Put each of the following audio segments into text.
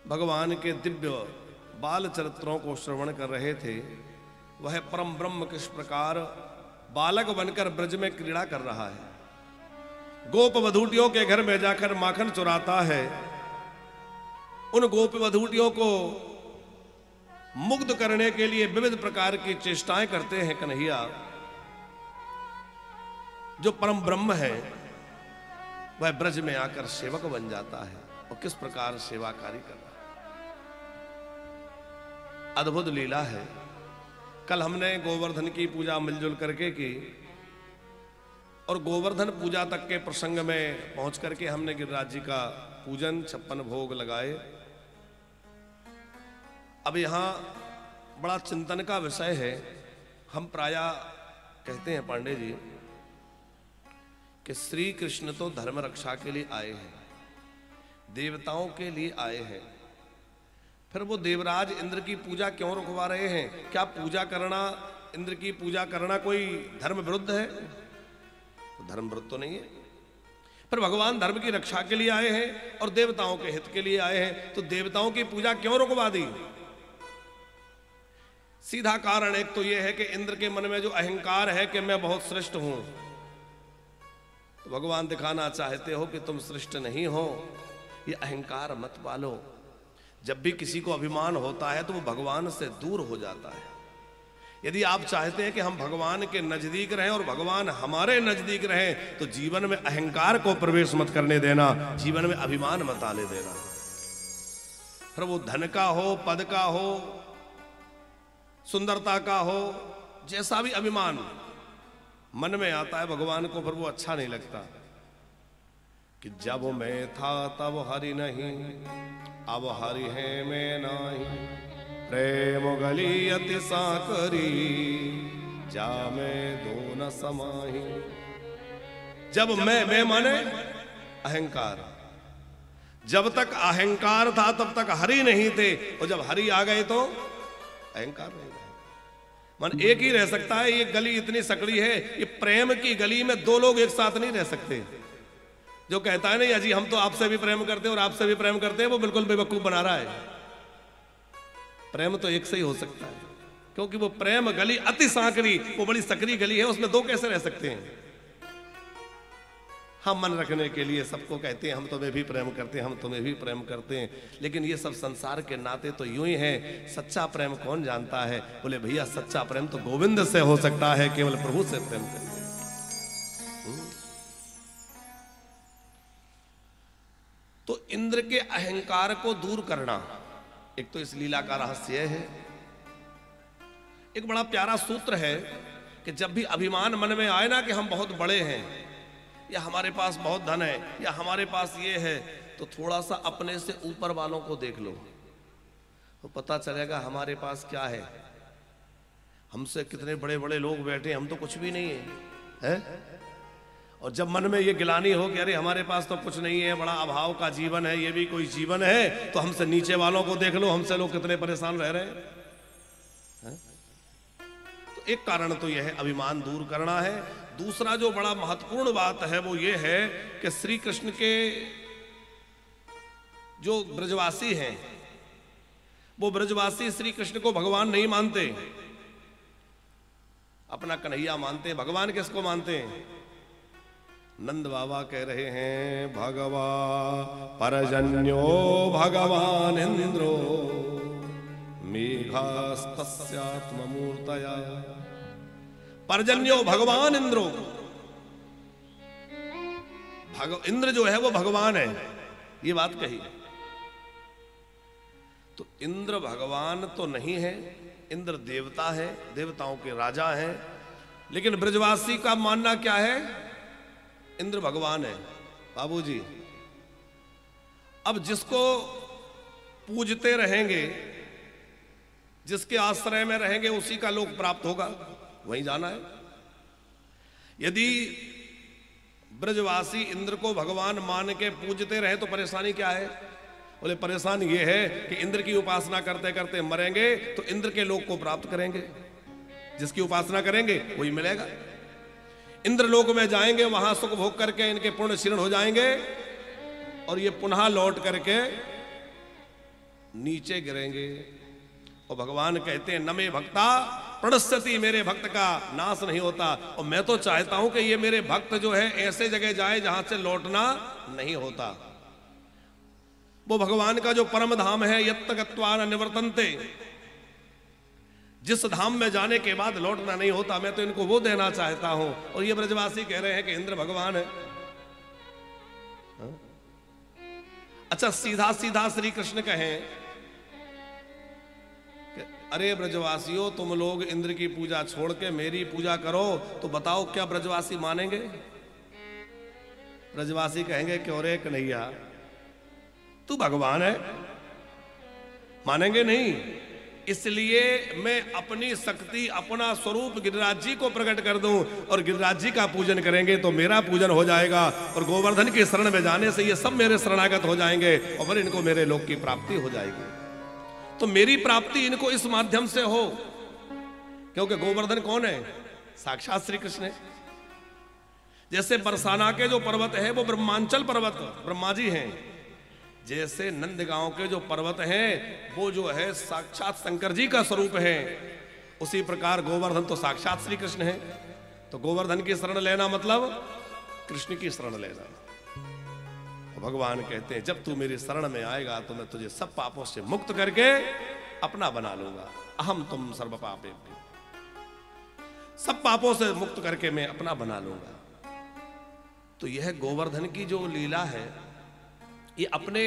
भगवान के दिव्य बाल चरित्रों को श्रवण कर रहे थे। वह परम ब्रह्म किस प्रकार बालक बनकर ब्रज में क्रीड़ा कर रहा है। गोप वधूटियों के घर में जाकर माखन चुराता है। उन गोप वधूटियों को मुग्ध करने के लिए विविध प्रकार की चेष्टाएं करते हैं कन्हैया। जो परम ब्रह्म है वह ब्रज में आकर सेवक बन जाता है और किस प्रकार सेवा कार्य कर रहा है। अद्भुत लीला है। कल हमने गोवर्धन की पूजा मिलजुल करके की और गोवर्धन पूजा तक के प्रसंग में पहुंच करके हमने गिरिराज जी का पूजन 56 भोग लगाए। अब यहां बड़ा चिंतन का विषय है। हम प्रायः कहते हैं पांडे जी कि श्री कृष्ण तो धर्म रक्षा के लिए आए हैं, देवताओं के लिए आए हैं। फिर वो देवराज इंद्र की पूजा क्यों रुकवा रहे हैं? क्या पूजा करना, इंद्र की पूजा करना कोई धर्म विरुद्ध है? तो धर्म विरुद्ध तो नहीं है। फिर भगवान धर्म की रक्षा के लिए आए हैं और देवताओं के हित के लिए आए हैं, तो देवताओं की पूजा क्यों रुकवा दी? सीधा कारण एक तो यह है कि इंद्र के मन में जो अहंकार है कि मैं बहुत श्रेष्ठ हूं, तो भगवान दिखाना चाहते हो कि तुम श्रेष्ठ नहीं हो। ये अहंकार मत पालो। जब भी किसी को अभिमान होता है तो वो भगवान से दूर हो जाता है। यदि आप चाहते हैं कि हम भगवान के नजदीक रहें और भगवान हमारे नजदीक रहें, तो जीवन में अहंकार को प्रवेश मत करने देना, जीवन में अभिमान मत आने देना। फिर वो धन का हो, पद का हो, सुंदरता का हो, जैसा भी अभिमान मन में आता है भगवान को फिर वो अच्छा नहीं लगता। कि जब मैं था तब हरि नहीं, अब हरि है मैं नहीं, प्रेम गली अति साकरी, जा मैं दो न समाही। जब मैं माने अहंकार, जब तक अहंकार था तब तक हरि नहीं थे, और जब हरि आ गए तो अहंकार नहीं रहा। मन एक ही रह सकता है। ये गली इतनी सकड़ी है, ये प्रेम की गली में दो लोग एक साथ नहीं रह सकते। जो कहता है नहीं अजी हम तो आपसे भी प्रेम करते हैं और आपसे भी प्रेम करते हैं, वो बिल्कुल बेवकूफ बना रहा है। प्रेम तो एक से ही हो सकता है, क्योंकि वो प्रेम गली अति सांकड़ी, वो बड़ी सकरी गली है, उसमें दो कैसे रह सकते हैं? हम मन रखने के लिए सबको कहते हैं हम तुम्हें भी प्रेम करते हैं, हम तुम्हें भी प्रेम करते हैं, लेकिन ये सब संसार के नाते तो यूं ही हैं। सच्चा प्रेम कौन जानता है? बोले भैया सच्चा प्रेम तो गोविंद से हो सकता है, केवल प्रभु से प्रेम करिए। तो इंद्र के अहंकार को दूर करना एक तो इस लीला का रहस्य है। एक बड़ा प्यारा सूत्र है कि जब भी अभिमान मन में आए ना कि हम बहुत बड़े हैं, या हमारे पास बहुत धन है, या हमारे पास ये है, तो थोड़ा सा अपने से ऊपर वालों को देख लो, तो पता चलेगा हमारे पास क्या है। हमसे कितने बड़े बड़े लोग बैठे, हम तो कुछ भी नहीं है, और जब मन में ये गिलानी हो कि अरे हमारे पास तो कुछ नहीं है, बड़ा अभाव का जीवन है, ये भी कोई जीवन है, तो हमसे नीचे वालों को देख लो, हमसे लोग कितने परेशान रह रहे हैं। तो एक कारण तो यह है अभिमान दूर करना है। दूसरा जो बड़ा महत्वपूर्ण बात है वो ये है कि श्री कृष्ण के जो ब्रजवासी हैं, वो ब्रजवासी श्री कृष्ण को भगवान नहीं मानते, अपना कन्हैया मानते हैं। भगवान किसको मानते हैं? नंद बाबा कह रहे हैं भगवा परजन्यो भगवान इंद्रो मेघास्तस्यात्ममूर्तया। परजन्यो भगवान इंद्रो, इंद्र जो है वो भगवान है, ये बात कही। तो इंद्र भगवान तो नहीं है, इंद्र देवता है, देवताओं के राजा हैं, लेकिन ब्रजवासी का मानना क्या है? इंद्र भगवान है। बाबूजी अब जिसको पूजते रहेंगे, जिसके आश्रय में रहेंगे, उसी का लोक प्राप्त होगा, वहीं जाना है। यदि ब्रजवासी इंद्र को भगवान मान के पूजते रहे तो परेशानी क्या है? बोले परेशानी ये है कि इंद्र की उपासना करते करते मरेंगे तो इंद्र के लोक को प्राप्त करेंगे, जिसकी उपासना करेंगे वही मिलेगा। इंद्र लोक में जाएंगे, वहां सुख भोग करके इनके पुण्य क्षीण हो जाएंगे, और ये पुनः लौट करके नीचे गिरेंगे। और भगवान कहते हैं न मे भक्ता प्रणश्यति, मेरे भक्त का नाश नहीं होता। और मैं तो चाहता हूं कि ये मेरे भक्त जो है ऐसे जगह जाए जहां से लौटना नहीं होता। वो भगवान का जो परम धाम है, यत्त गत्वा न निवर्तन्ते, जिस धाम में जाने के बाद लौटना नहीं होता, मैं तो इनको वो देना चाहता हूं। और ये ब्रजवासी कह रहे हैं कि इंद्र भगवान है। अच्छा, सीधा सीधा श्री कृष्ण कहें कि अरे ब्रजवासियों, तुम लोग इंद्र की पूजा छोड़ के मेरी पूजा करो, तो बताओ क्या ब्रजवासी मानेंगे? ब्रजवासी कहेंगे क्यों रे कन्हैया, तू भगवान है, मानेंगे नहीं। इसलिए मैं अपनी शक्ति, अपना स्वरूप गिरिराज जी को प्रकट कर दूं और गिरिराज जी का पूजन करेंगे तो मेरा पूजन हो जाएगा। और गोवर्धन की शरण में जाने से ये सब मेरे शरणागत हो जाएंगे और फिर इनको मेरे लोक की प्राप्ति हो जाएगी। तो मेरी प्राप्ति इनको इस माध्यम से हो, क्योंकि गोवर्धन कौन है? साक्षात श्री कृष्ण है। जैसे बरसाना के जो पर्वत है वो ब्रह्मांचल पर्वत ब्रह्मा जी हैं, जैसे नंदगांव के जो पर्वत हैं वो जो है साक्षात शंकर जी का स्वरूप है, उसी प्रकार गोवर्धन तो साक्षात श्री कृष्ण है। तो गोवर्धन की शरण लेना मतलब कृष्ण की शरण लेना। भगवान कहते हैं जब तू मेरी शरण में आएगा तो मैं तुझे सब पापों से मुक्त करके अपना बना लूंगा। अहम तुम सर्व पापे, सब पापों से मुक्त करके मैं अपना बना लूंगा। तो यह गोवर्धन की जो लीला है, ये अपने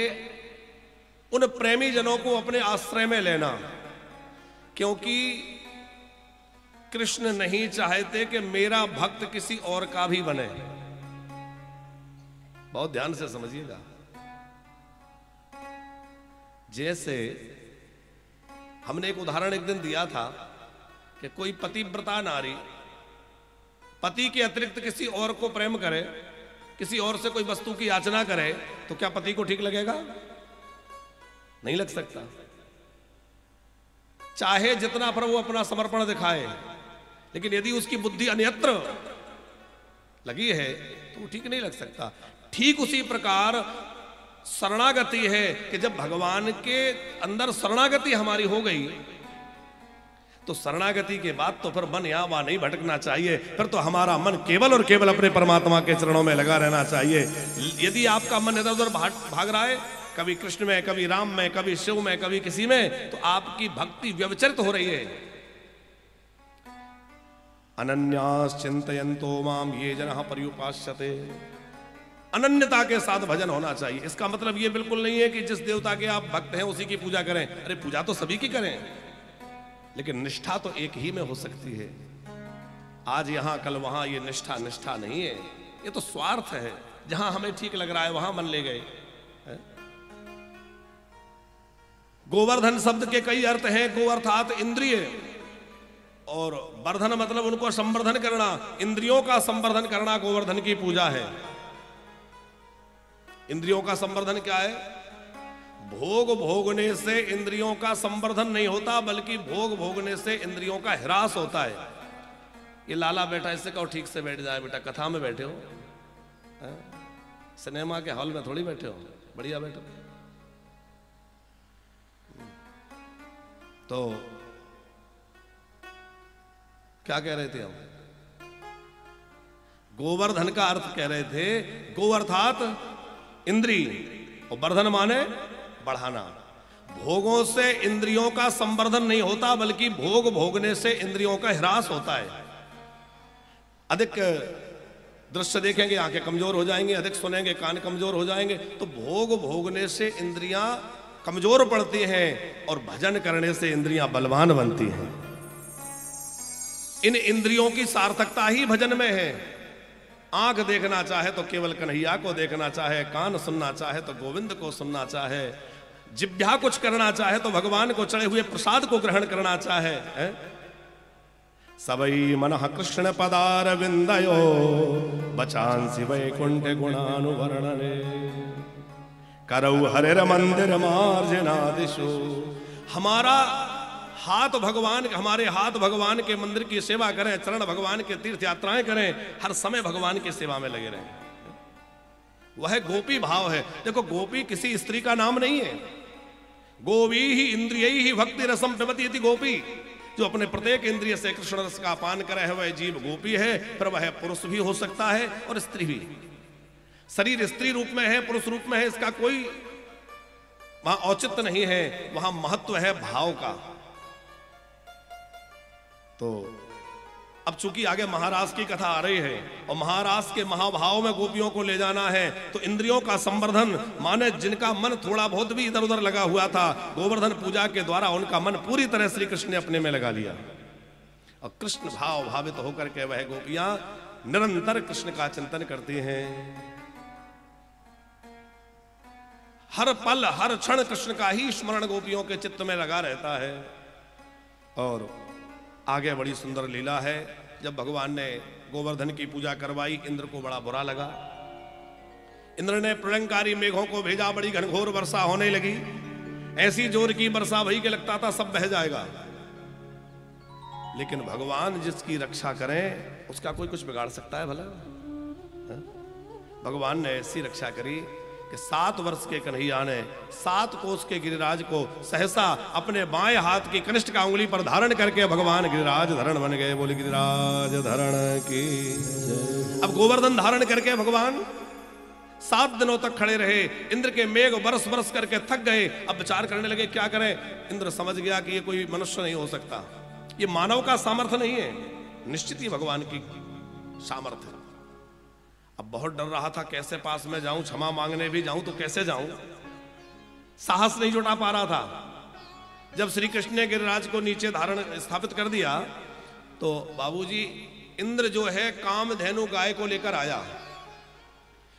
उन प्रेमी जनों को अपने आश्रय में लेना, क्योंकि कृष्ण नहीं चाहते कि मेरा भक्त किसी और का भी बने। बहुत ध्यान से समझिएगा। जैसे हमने एक उदाहरण एक दिन दिया था कि कोई पतिव्रता नारी पति के अतिरिक्त किसी और को प्रेम करे, किसी और से कोई वस्तु की याचना करे, तो क्या पति को ठीक लगेगा? नहीं लग सकता। चाहे जितना पर वो अपना समर्पण दिखाए, लेकिन यदि उसकी बुद्धि अन्यत्र लगी है तो वो ठीक नहीं लग सकता। ठीक उसी प्रकार शरणागति है कि जब भगवान के अंदर शरणागति हमारी हो गई तो शरणागति के बाद तो फिर मन यहाँ वहां नहीं भटकना चाहिए, फिर तो हमारा मन केवल और केवल अपने परमात्मा के चरणों में लगा रहना चाहिए। यदि आपका मन इधर उधर भाग रहा है, कभी कृष्ण में, कभी राम में, कभी शिव में, कभी किसी में, तो आपकी भक्ति व्यवचरित हो रही है। अनन्यास चिंतयन्तो माम ये जनः पर्युपास्यते, अनन्यता के साथ भजन होना चाहिए। इसका मतलब ये बिल्कुल नहीं है कि जिस देवता के आप भक्त हैं उसी की पूजा करें। अरे पूजा तो सभी की करें, लेकिन निष्ठा तो एक ही में हो सकती है। आज यहां कल वहां, ये निष्ठा निष्ठा नहीं है, ये तो स्वार्थ है। जहां हमें ठीक लग रहा है वहां मन ले गए। गोवर्धन शब्द के कई अर्थ हैं। गो अर्थात इंद्रिय, और वर्धन मतलब उनको संवर्धन करना, इंद्रियों का संवर्धन करना गोवर्धन की पूजा है। इंद्रियों का संवर्धन क्या है? भोग भोगने से इंद्रियों का संवर्धन नहीं होता, बल्कि भोग भोगने से इंद्रियों का ह्रास होता है। ये लाला बैठा, इससे कहो ठीक से बैठ जाए बेटा, कथा में बैठे हो, सिनेमा के हॉल में थोड़ी बैठे हो, बढ़िया बैठो। तो क्या कह रहे थे हम? गोवर्धन का अर्थ कह रहे थे, गो अर्थात इंद्री और वर्धन माने बढ़ाना। भोगों से इंद्रियों का संवर्धन नहीं होता, बल्कि भोग भोगने से इंद्रियों का ह्रास होता है। अधिक दृश्य देखेंगे आंखें कमजोर हो जाएंगे, अधिक सुनेंगे कान कमजोर हो जाएंगे। तो भोग भोगने से इंद्रियां कमजोर पड़ती हैं और भजन करने से इंद्रियां बलवान बनती हैं। इन इंद्रियों की सार्थकता ही भजन में है। आंख देखना चाहे तो केवल कन्हैया को देखना चाहे, कान सुनना चाहे तो गोविंद को सुनना चाहे, जिह्वा कुछ करना चाहे तो भगवान को चढ़े हुए प्रसाद को ग्रहण करना चाहे। सबई मनः कृष्ण पदार विंदयो बचांसि वैकुंठ गुणानुवर्णने करौ हरिर मंदिर मार्जनादिशु। हमारा हाथ भगवान, हमारे हाथ भगवान के मंदिर की सेवा करें, चरण भगवान के तीर्थ यात्राएं करें, हर समय भगवान की सेवा में लगे रहें। वह गोपी भाव है। देखो, गोपी किसी स्त्री का नाम नहीं है। गोवी ही इंद्रिय ही भक्ति रसम पिबती इति गोपी। जो अपने प्रत्येक इंद्रिय से कृष्ण रस का पान करे है वह जीव गोपी है, पर वह पुरुष भी हो सकता है और स्त्री भी। शरीर स्त्री रूप में है, पुरुष रूप में है, इसका कोई वहां औचित्य नहीं है, वहां महत्व है भाव का। तो अब चूंकि आगे महाराज की कथा आ रही है और महाराज के महाभाव में गोपियों को ले जाना है, तो इंद्रियों का संवर्धन माने जिनका मन थोड़ा बहुत भी इधर उधर लगा हुआ था, गोवर्धन पूजा के द्वारा उनका मन पूरी तरह श्री कृष्ण ने अपने में लगा लिया और कृष्ण भाव भावित होकर के वह गोपियां निरंतर कृष्ण का चिंतन करती हैं। हर पल हर क्षण कृष्ण का ही स्मरण गोपियों के चित्त में लगा रहता है। और आगे बड़ी सुंदर लीला है। जब भगवान ने गोवर्धन की पूजा करवाई, इंद्र को बड़ा बुरा लगा। इंद्र ने प्रलंकारी मेघों को भेजा, बड़ी घनघोर वर्षा होने लगी। ऐसी जोर की वर्षा भई के लगता था सब बह जाएगा। लेकिन भगवान जिसकी रक्षा करें उसका कोई कुछ बिगाड़ सकता है भला? भगवान ने ऐसी रक्षा करी कि 7 वर्ष के कन्हैया ने 7 कोस के गिरिराज को सहसा अपने बाएं हाथ की कनिष्ठ का उंगली पर धारण करके भगवान गिरिराज धरण बन गए। बोले गिरिराज धरण की जय। अब गोवर्धन धारण करके भगवान 7 दिनों तक खड़े रहे। इंद्र के मेघ बरस बरस करके थक गए। अब विचार करने लगे क्या करें। इंद्र समझ गया कि ये कोई मनुष्य नहीं हो सकता, ये मानव का सामर्थ्य नहीं है, निश्चित ही भगवान की सामर्थ्य। अब बहुत डर रहा था कैसे पास में जाऊं, क्षमा मांगने भी जाऊं तो कैसे जाऊं, साहस नहीं जुटा पा रहा था। जब श्री कृष्ण ने गिरिराज को नीचे धारण स्थापित कर दिया तो बाबूजी इंद्र जो है कामधेनु गाय को लेकर आया,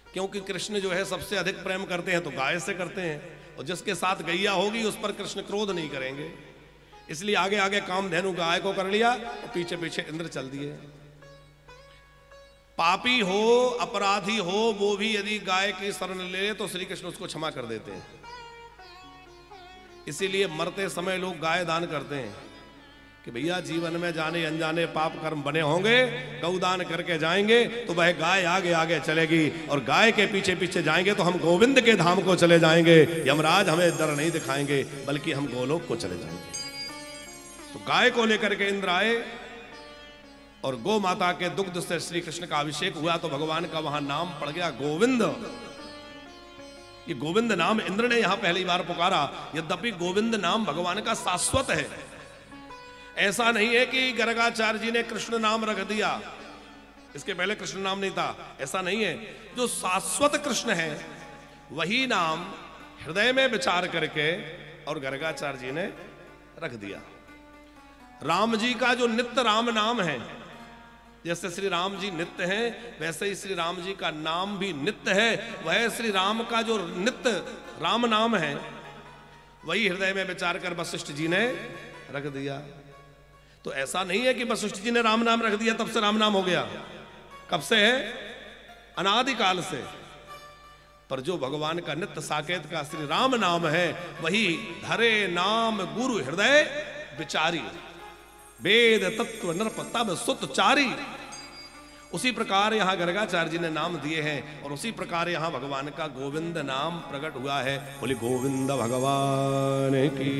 क्योंकि कृष्ण जो है सबसे अधिक प्रेम करते हैं तो गाय से करते हैं, और जिसके साथ गैया होगी उस पर कृष्ण क्रोध नहीं करेंगे, इसलिए आगे आगे कामधेनु गाय को कर लिया और पीछे पीछे इंद्र चल दिए। पापी हो अपराधी हो वो भी यदि गाय की शरण ले तो श्री कृष्ण उसको क्षमा कर देते हैं। इसीलिए मरते समय लोग गाय दान करते हैं कि भैया जीवन में जाने अनजाने पाप कर्म बने होंगे, गौदान करके जाएंगे तो वह गाय आगे आगे चलेगी, और गाय के पीछे पीछे जाएंगे तो हम गोविंद के धाम को चले जाएंगे। यमराज हमें डर नहीं दिखाएंगे बल्कि हम गोलोक को चले जाएंगे। तो गाय को लेकर के इंद्र आए और गौ माता के दुग्ध से श्री कृष्ण का अभिषेक हुआ तो भगवान का वहां नाम पड़ गया गोविंद। ये गोविंद नाम इंद्र ने यहां पहली बार पुकारा। यद्यपि गोविंद नाम भगवान का शाश्वत है, ऐसा नहीं है कि गर्गाचार्य जी ने कृष्ण नाम रख दिया, इसके पहले कृष्ण नाम नहीं था, ऐसा नहीं है। जो शाश्वत कृष्ण है वही नाम हृदय में विचार करके और गर्गाचार्य जी ने रख दिया। राम जी का जो नित्य राम नाम है, जैसे श्री राम जी नित्य हैं वैसे ही श्री राम जी का नाम भी नित्य है। वह श्री राम का जो नित्य राम नाम है वही हृदय में विचार कर वशिष्ठ जी ने रख दिया। तो ऐसा नहीं है कि वशिष्ठ जी ने राम नाम रख दिया तब से राम नाम हो गया, कब से है? अनादिकाल से। पर जो भगवान का नित्य साकेत का श्री राम नाम है वही धरे नाम गुरु हृदय विचारी, वेद तत्व नृप तब सुत चारी। उसी प्रकार यहां गर्गाचार्य जी ने नाम दिए हैं और उसी प्रकार यहां भगवान का गोविंद नाम प्रकट हुआ है। बोले गोविंद भगवान की।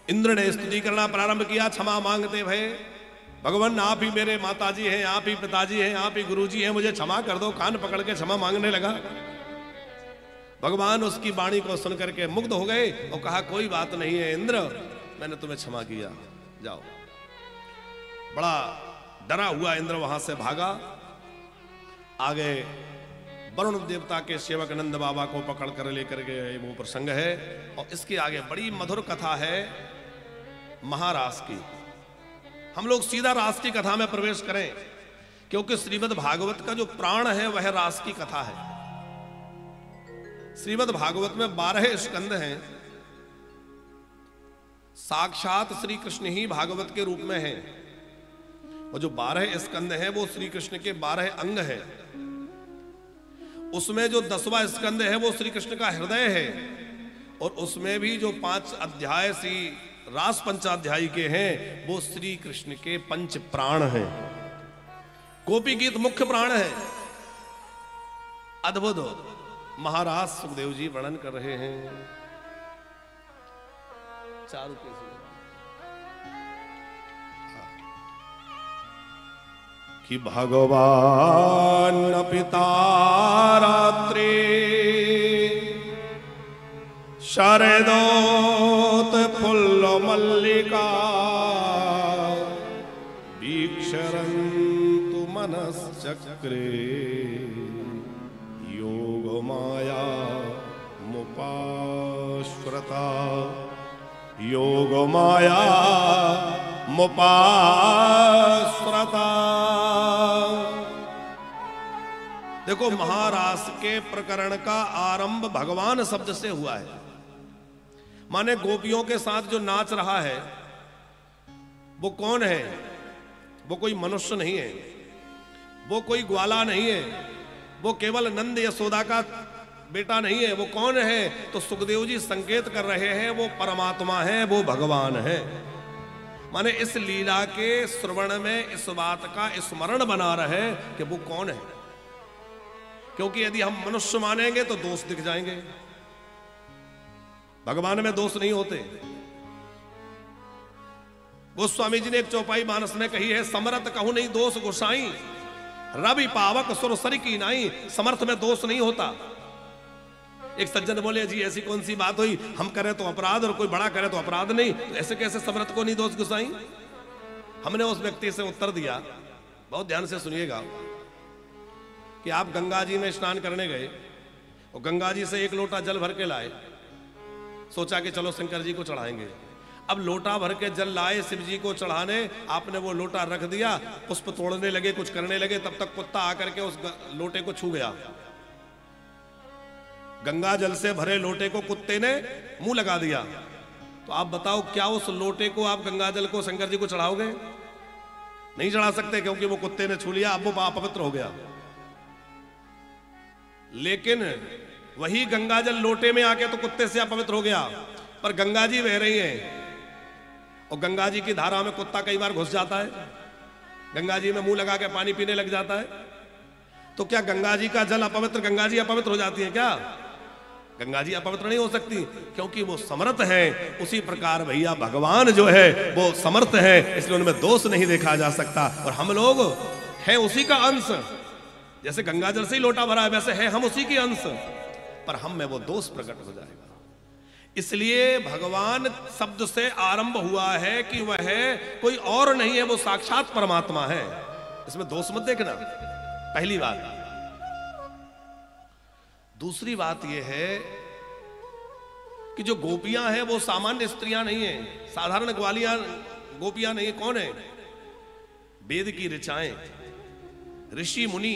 इंद्र ने स्तुति करना प्रारंभ किया, क्षमा मांगते भय भगवान आप ही मेरे माताजी हैं, आप ही पिताजी हैं, आप ही गुरुजी हैं, मुझे क्षमा कर दो। कान पकड़ के क्षमा मांगने लगा। भगवान उसकी वाणी को सुनकर के मुग्ध हो गए और कहा कोई बात नहीं है इंद्र, मैंने तुम्हें क्षमा किया, जाओ। बड़ा डरा हुआ इंद्र वहां से भागा। आगे वरुण देवता के सेवक नंद बाबा को पकड़ कर लेकर गए, वो प्रसंग है। और इसके आगे बड़ी मधुर कथा है महारास की। हम लोग सीधा रास की कथा में प्रवेश करें, क्योंकि श्रीमद् भागवत का जो प्राण है वह रास की कथा है। श्रीमद् भागवत में 12 स्कंद हैं। साक्षात श्री कृष्ण ही भागवत के रूप में हैं, और जो 12 स्कंद हैं वो श्री कृष्ण के 12 अंग हैं। उसमें जो 10वां स्कंद है वो श्री कृष्ण का हृदय है, और उसमें भी जो 5 अध्याय श्री रास पंचाध्यायी के हैं वो श्री कृष्ण के 5 प्राण हैं। गोपी गीत मुख्य प्राण है। अद्भुत महाराज सुखदेव जी वर्णन कर रहे हैं। 4 रुपये से कि भगवान पिता रात्रि शरदोत फुल्ल मल्लिका वीक्षरन्तु मनश्चक्रे योग माया मुपाश्रता योग माया मुपाश्रता। देखो महारास के प्रकरण का आरंभ भगवान शब्द से हुआ है। माने गोपियों के साथ जो नाच रहा है वो कौन है? वो कोई मनुष्य नहीं है, वो कोई ग्वाला नहीं है, वो केवल नंद यशोदा का बेटा नहीं है। वो कौन है? तो सुखदेव जी संकेत कर रहे हैं वो परमात्मा है, वो भगवान है। माने इस लीला के श्रवण में इस बात का स्मरण बना रहे कि वो कौन है। क्योंकि यदि हम मनुष्य मानेंगे तो दोष दिख जाएंगे, भगवान में दोष नहीं होते। गोस्वामी जी ने एक चौपाई मानस में कही है, समरथ कहूं नहीं दोष गोसाई, रवि पावक सुर सर की नाई। समर्थ में दोष नहीं होता। एक सज्जन बोले जी ऐसी कौन सी बात हुई, हम करें तो अपराध और कोई बड़ा करे तो अपराध नहीं, तो ऐसे कैसे समर्थ को नहीं दोष गोसाई। हमने उस व्यक्ति से उत्तर दिया, बहुत ध्यान से सुनिएगा, कि आप गंगा जी में स्नान करने गए और गंगा जी से 1 लोटा जल भर के लाए, सोचा कि चलो शंकर जी को चढ़ाएंगे। अब लोटा भर के जल लाए शिव जी को चढ़ाने, आपने वो लोटा रख दिया, पुष्प तोड़ने लगे, कुछ करने लगे, तब तक कुत्ता आकर के उस लोटे को छू गया। गंगा जल से भरे लोटे को कुत्ते ने मुंह लगा दिया। तो आप बताओ क्या उस लोटे को आप गंगा जल को शंकर जी को चढ़ाओगे? नहीं चढ़ा सकते, क्योंकि वो कुत्ते ने छू लिया, अब वो अपवित्र हो गया। लेकिन वही गंगा जल लोटे में आके तो कुत्ते से अपवित्र हो गया, पर गंगा जी बह रही हैं और गंगा जी की धारा में कुत्ता कई बार घुस जाता है, गंगा जी में मुंह लगा के पानी पीने लग जाता है। तो क्या गंगा जी का जल अपवित्र, गंगा जी अपवित्र हो जाती है क्या? गंगा जी अपवित्र नहीं हो सकती, क्योंकि वो समर्थ है। उसी प्रकार भैया भगवान जो है वो समर्थ है, इसलिए उनमें दोष नहीं देखा जा सकता। और हम लोग हैं उसी का अंश, जैसे गंगा जल से ही लोटा भरा है वैसे है हम उसी के अंश, पर हम में वो दोष प्रकट हो जाएगा। इसलिए भगवान शब्द से आरंभ हुआ है कि वह कोई और नहीं है, वो साक्षात परमात्मा है। इसमें दोष मत देखना, पहली बात। दूसरी बात यह है कि जो गोपियां हैं वो सामान्य स्त्रियां नहीं है, साधारण ग्वालियां गोपियां नहीं है। कौन है? वेद की ऋचाएं, ऋषि मुनि,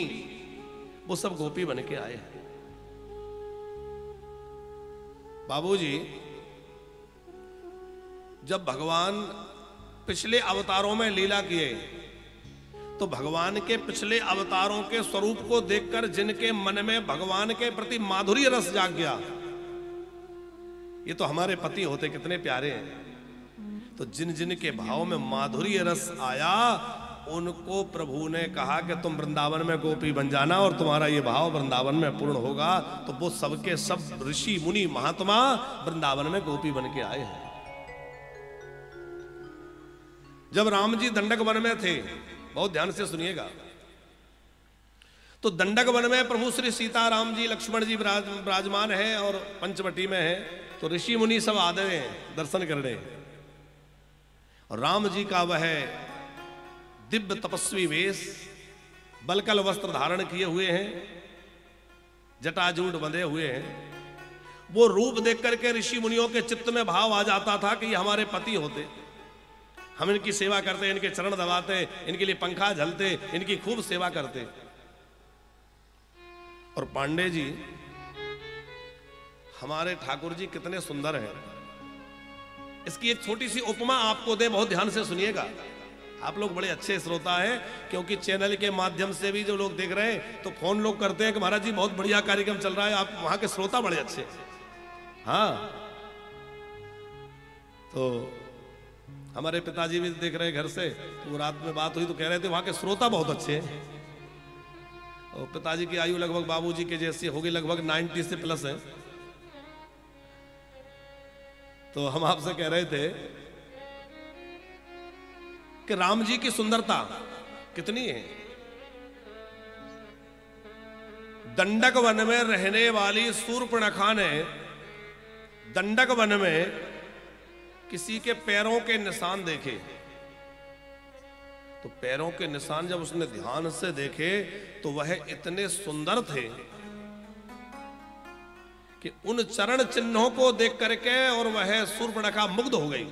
वो सब गोपी बन के आए हैं। बाबूजी, जब भगवान पिछले अवतारों में लीला किए तो भगवान के पिछले अवतारों के स्वरूप को देखकर जिनके मन में भगवान के प्रति माधुर्य रस जाग गया, ये तो हमारे पति होते, कितने प्यारे हैं। तो जिन जिन के भाव में माधुर्य रस आया उनको प्रभु ने कहा कि तुम वृंदावन में गोपी बन जाना और तुम्हारा ये भाव वृंदावन में पूर्ण होगा। तो वो सबके सब ऋषि मुनि महात्मा वृंदावन में गोपी बन के आए हैं। जब राम जी दंडक वन में थे, बहुत ध्यान से सुनिएगा, तो दंडक वन में प्रभु श्री सीताराम जी लक्ष्मण जी विराजमान है और पंचवटी में है। तो ऋषि मुनि सब आ गए दर्शन करने, और राम जी का वह दिव्य तपस्वी वेश, बलकल वस्त्र धारण किए हुए हैं, जटाजूट बंधे हुए हैं, वो रूप देख करके ऋषि मुनियों के चित्त में भाव आ जाता था कि ये हमारे पति होते, हम इनकी सेवा करते, इनके चरण दबाते, इनके लिए पंखा झलते, इनकी खूब सेवा करते। और पांडे जी, हमारे ठाकुर जी कितने सुंदर हैं। इसकी एक छोटी सी उपमा आपको दे, बहुत ध्यान से सुनिएगा। आप लोग बड़े अच्छे श्रोता हैं, क्योंकि चैनल के माध्यम से भी जो लोग देख रहे हैं तो फोन लोग करते हैं कि महाराज जी बहुत बढ़िया कार्यक्रम चल रहा है, आप वहां के श्रोता बड़े अच्छे। हाँ, तो हमारे पिताजी भी देख रहे घर से, तो रात में बात हुई तो कह रहे थे वहां के श्रोता बहुत अच्छे हैं। और पिताजी की आयु लगभग बाबूजी के जैसी होगी, लगभग 90 से प्लस है। तो हम आपसे कह रहे थे कि राम जी की सुंदरता कितनी है। दंडक वन में रहने वाली शूर्पणखा ने दंडक वन में किसी के पैरों के निशान देखे, तो पैरों के निशान जब उसने ध्यान से देखे तो वह इतने सुंदर थे कि उन चरण चिन्हों को देख करके और वह शूर्पणखा मुग्ध हो गई।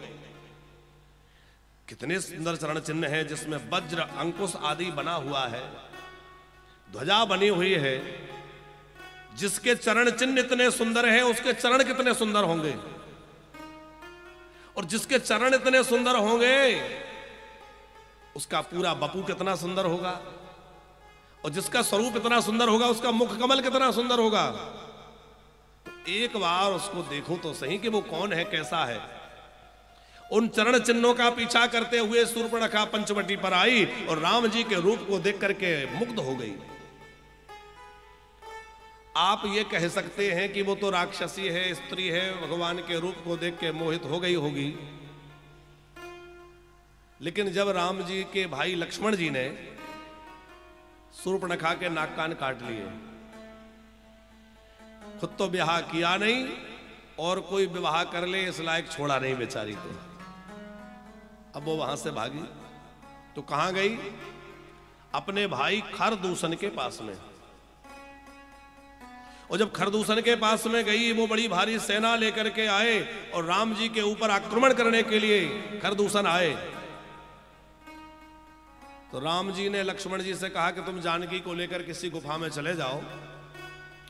कितने सुंदर चरण चिन्ह है, जिसमें वज्र अंकुश आदि बना हुआ है, ध्वजा बनी हुई है। जिसके चरण चिन्ह इतने सुंदर है उसके चरण कितने सुंदर होंगे, और जिसके चरण इतने सुंदर होंगे उसका पूरा बपू कितना सुंदर होगा, और जिसका स्वरूप इतना सुंदर होगा उसका मुख कमल कितना सुंदर होगा। तो एक बार उसको देखो तो सही कि वो कौन है, कैसा है। उन चरण चिन्हों का पीछा करते हुए शूर्पणखा पंचवटी पर आई और राम जी के रूप को देख करके मुग्ध हो गई। आप ये कह सकते हैं कि वो तो राक्षसी है, स्त्री है, भगवान के रूप को देख के मोहित हो गई होगी। लेकिन जब राम जी के भाई लक्ष्मण जी ने शूर्पणखा के नाक कान काट लिए, खुद तो विवाह किया नहीं और कोई विवाह कर ले इस लायक छोड़ा नहीं बेचारी को। अब वो वहां से भागी तो कहां गई? अपने भाई खरदूषण के पास में। और जब खरदूषण के पास में गई, वो बड़ी भारी सेना लेकर के आए और राम जी के ऊपर आक्रमण करने के लिए खरदूषण आए। तो राम जी ने लक्ष्मण जी से कहा कि तुम जानकी को लेकर किसी गुफा में चले जाओ,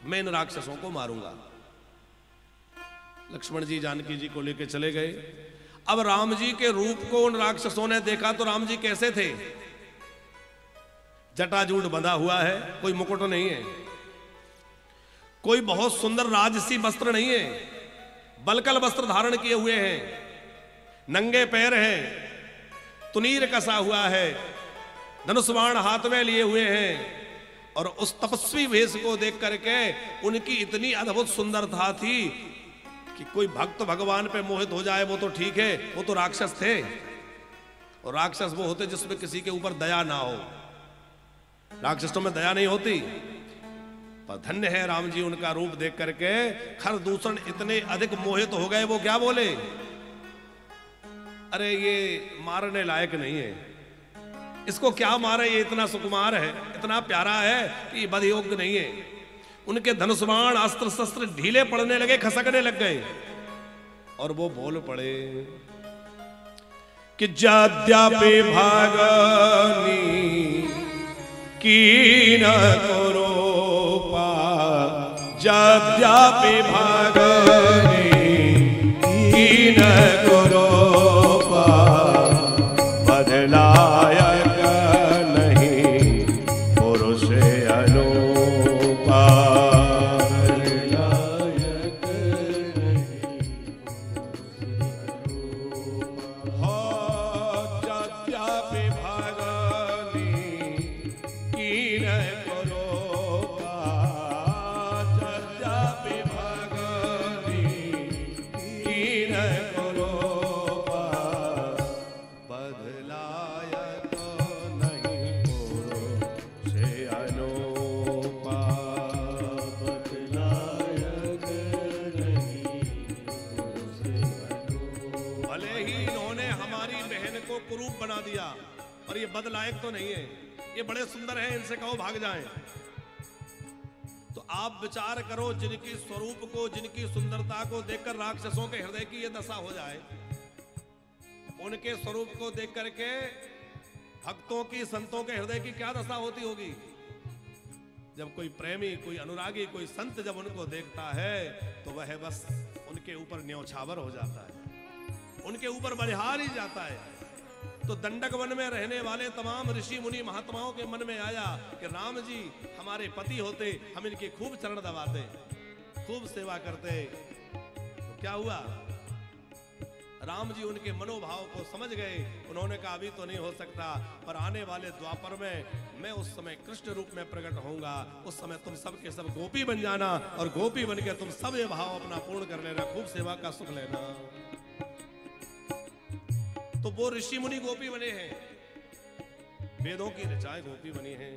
मैं इन राक्षसों को मारूंगा। लक्ष्मण जी जानकी जी को लेकर चले गए। अब राम जी के रूप को उन राक्षसों ने देखा तो राम जी कैसे थे? जटाजूट बंधा हुआ है, कोई मुकुट नहीं है, कोई बहुत सुंदर राजसी वस्त्र नहीं है, बलकल वस्त्र धारण किए हुए हैं, नंगे पैर हैं, तुनीर कसा हुआ है, धनुष बाण हाथ में लिए हुए हैं। और उस तपस्वी वेश को देख करके उनकी इतनी अद्भुत सुंदरता थी कि कोई भक्त भगवान पे मोहित हो जाए वो तो ठीक है, वो तो राक्षस थे। और राक्षस वो होते जिसमें किसी के ऊपर दया ना हो, राक्षसों में दया नहीं होती। पर धन्य है राम जी, उनका रूप देख करके खरदूषण इतने अधिक मोहित हो गए। वो क्या बोले? अरे ये मारने लायक नहीं है, इसको क्या मारे, ये इतना सुकुमार है, इतना प्यारा है कि बध योग्य नहीं है। उनके धनुष बाण अस्त्र शस्त्र ढीले पड़ने लगे, खसकने लग गए और वो बोल पड़े कि जाद्यापि भागनी की न करो पा, जाद्यापि भागनी की न करो पा, बदलायक नहीं पुरुष अनूपा, बदलायक नहीं हो जाद्यापि भागनी की न करो पा, जाद्यापि भागनी की न करो पा, बदलायक नहीं पुरुष अनूपा, बदलायक नहीं पुरुष अनूपा। भले ही इन्होंने हमारी बहन को कुरूप बना दिया और ये बदलायक तो नहीं है, ये बड़े सुंदर हैं, इनसे कहो भाग जाएं। तो आप विचार करो, जिनकी स्वरूप को, जिनकी सुंदरता को देखकर राक्षसों के हृदय की ये दशा हो जाए, उनके स्वरूप को देख करके भक्तों की, संतों के हृदय की क्या दशा होती होगी। जब कोई प्रेमी, कोई अनुरागी, कोई संत जब उनको देखता है तो वह बस उनके ऊपर न्यौछावर हो जाता है, उनके ऊपर बलिहार ही जाता है। तो दंडक वन में रहने वाले तमाम ऋषि मुनि महात्माओं के मन में आया कि राम जी हमारे पति होते, हम इनके खूब चरण दबाते, खूब सेवा करते। तो क्या हुआ? राम जी उनके मनोभाव को समझ गए। उन्होंने कहा अभी तो नहीं हो सकता, पर आने वाले द्वापर में मैं उस समय कृष्ण रूप में प्रकट होऊंगा। उस समय तुम सब के सब गोपी बन जाना और गोपी बन के तुम सब ये भाव अपना पूर्ण कर लेना, खूब सेवा का सुख लेना। तो वो ऋषि मुनि गोपी बने हैं, वेदों की ऋचाएं गोपी बनी हैं।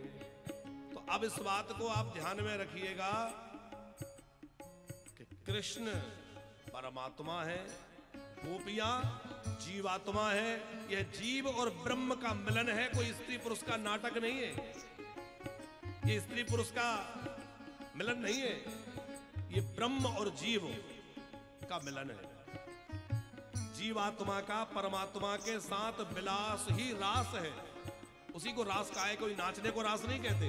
तो अब इस बात को आप ध्यान में रखिएगा कि कृष्ण परमात्मा है, गोपियां जीवात्मा है। यह जीव और ब्रह्म का मिलन है, कोई स्त्री पुरुष का नाटक नहीं है। ये स्त्री पुरुष का मिलन नहीं है, ये ब्रह्म और जीव का मिलन है। जीवात्मा का परमात्मा के साथ विलास ही रास है। उसी को रास कहा है, कोई नाचने को रास नहीं कहते।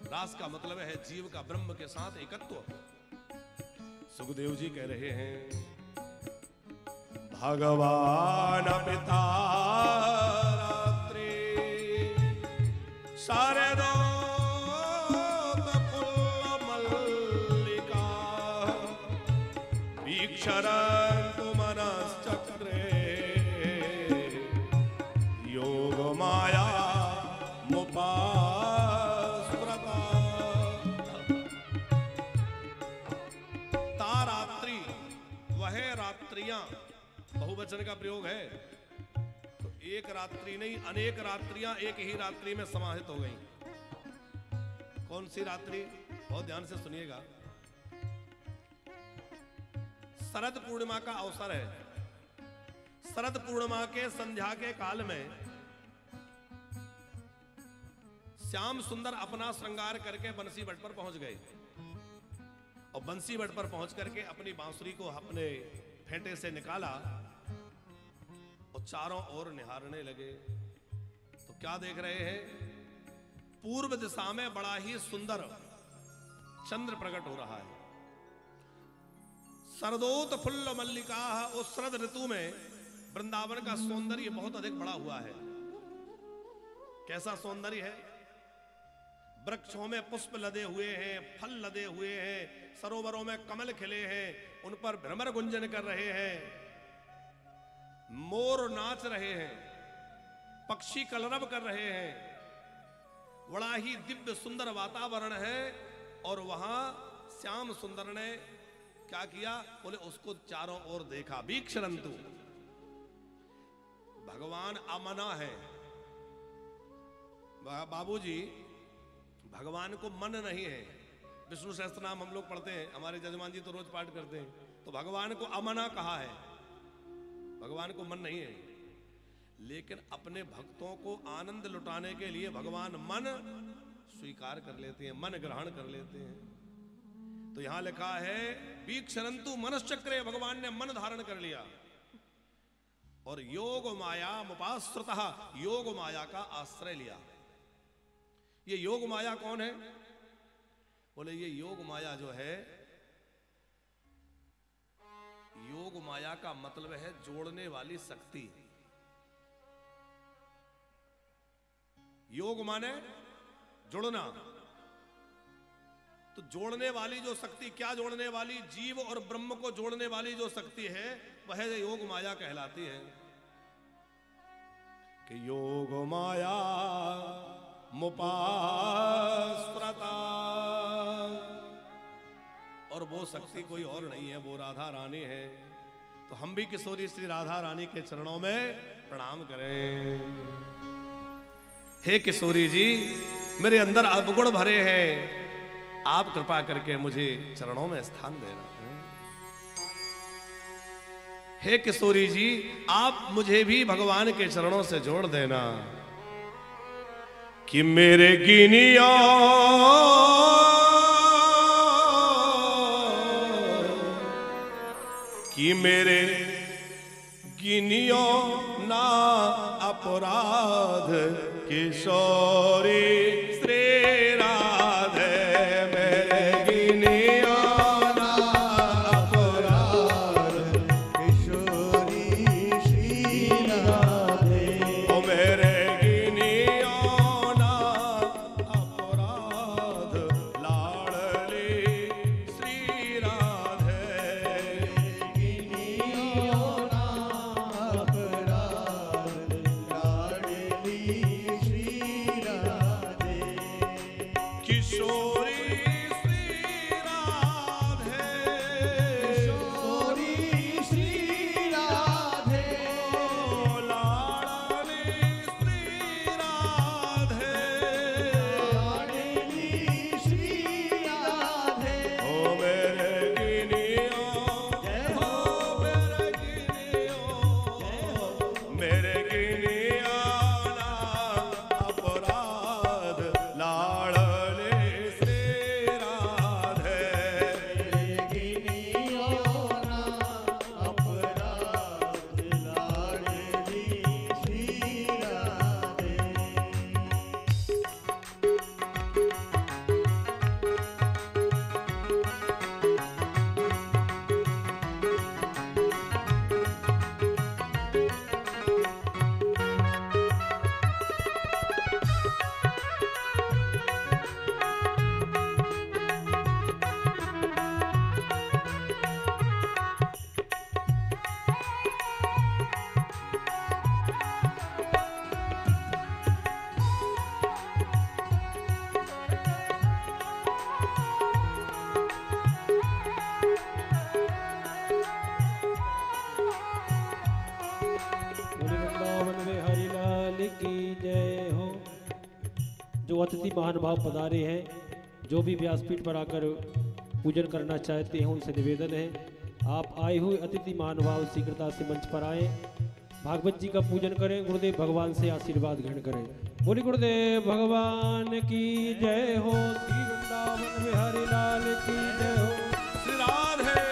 रास का मतलब है जीव का ब्रह्म के साथ एकत्व। सुखदेव जी कह रहे हैं, भगवान पिता रात्रि शारदोत फुल्ल मल्लिका वीक्षरन्तु मनश्चक्रे योग माया मुपास्मृता। तारात्रि वह रात्रियां, बहुवचन का प्रयोग है, तो एक रात्रि नहीं अनेक रात्रियां एक ही रात्रि में समाहित हो गई। कौन सी रात्रि? बहुत ध्यान से सुनिएगा। शरद पूर्णिमा का अवसर है। शरद पूर्णिमा के संध्या के काल में श्याम सुंदर अपना श्रृंगार करके बंसी बट पर पहुंच गए और बंसी बट पर पहुंच करके अपनी बांसुरी को अपने फेंटे से निकाला और चारों ओर निहारने लगे। तो क्या देख रहे हैं? पूर्व दिशा में बड़ा ही सुंदर चंद्र प्रकट हो रहा है। शरदोत फुल्ल मल्लिका, उस शरद ऋतु में वृंदावन का सौंदर्य बहुत अधिक बढ़ा हुआ है। कैसा सौंदर्य है? वृक्षों में पुष्प लदे हुए हैं, फल लदे हुए हैं, सरोवरों में कमल खिले हैं, उन पर भ्रमर गुंजन कर रहे हैं, मोर नाच रहे हैं, पक्षी कलरव कर रहे हैं। बड़ा ही दिव्य सुंदर वातावरण है। और वहां श्याम सुंदर ने क्या किया? बोले उसको चारों ओर देखा। वीक्षरन्तु, भगवान अमना है। बाबूजी, भगवान को मन नहीं है। विष्णु सहस्त्र नाम हम लोग पढ़ते हैं, हमारे जजमान जी तो रोज पाठ करते हैं। तो भगवान को अमना कहा है, भगवान को मन नहीं है। लेकिन अपने भक्तों को आनंद लुटाने के लिए भगवान मन स्वीकार कर लेते हैं, मन ग्रहण कर लेते हैं। तो यहां लिखा है वीक्षरन्तु मनश्चक्रे, भगवान ने मन धारण कर लिया और योग माया मुपाश्रितः, योग माया का आश्रय लिया। ये योग माया कौन है? बोले ये योग माया जो है, योग माया का मतलब है जोड़ने वाली शक्ति। योग माने जुड़ना। तो जोड़ने वाली जो शक्ति, क्या जोड़ने वाली? जीव और ब्रह्म को जोड़ने वाली जो शक्ति है वह योग माया कहलाती है। कि योग माया मुपास्मृता, और वो शक्ति कोई और नहीं है, वो राधा रानी है। तो हम भी किशोरी श्री राधा रानी के चरणों में प्रणाम करें। हे किशोरी जी, मेरे अंदर अवगुण भरे हैं, आप कृपा करके मुझे चरणों में स्थान देना। हे किशोरी जी, आप मुझे भी भगवान के चरणों से जोड़ देना। कि मेरे गिनिया कि मेरे गिनियो ना अपराध, किशोरी श्री राधे। मेरे गिनियो ना अपराध, किशोरी श्री राधे। ओ मेरे गिनियो ना अपराध, लाडली श्री राधे। गिनियो जो अतिथि महानुभाव पधारे हैं, जो भी व्यासपीठ पर आकर पूजन करना चाहते हैं, उनसे निवेदन है आप आए हुए अतिथि महानुभाव शीघ्रता से मंच पर आए, भागवत जी का पूजन करें, गुरुदेव भगवान से आशीर्वाद ग्रहण करें। बोली गुरुदेव भगवान की जय हो, श्री वृंदावन बिहारी लाल की जय हो। श्री राधे।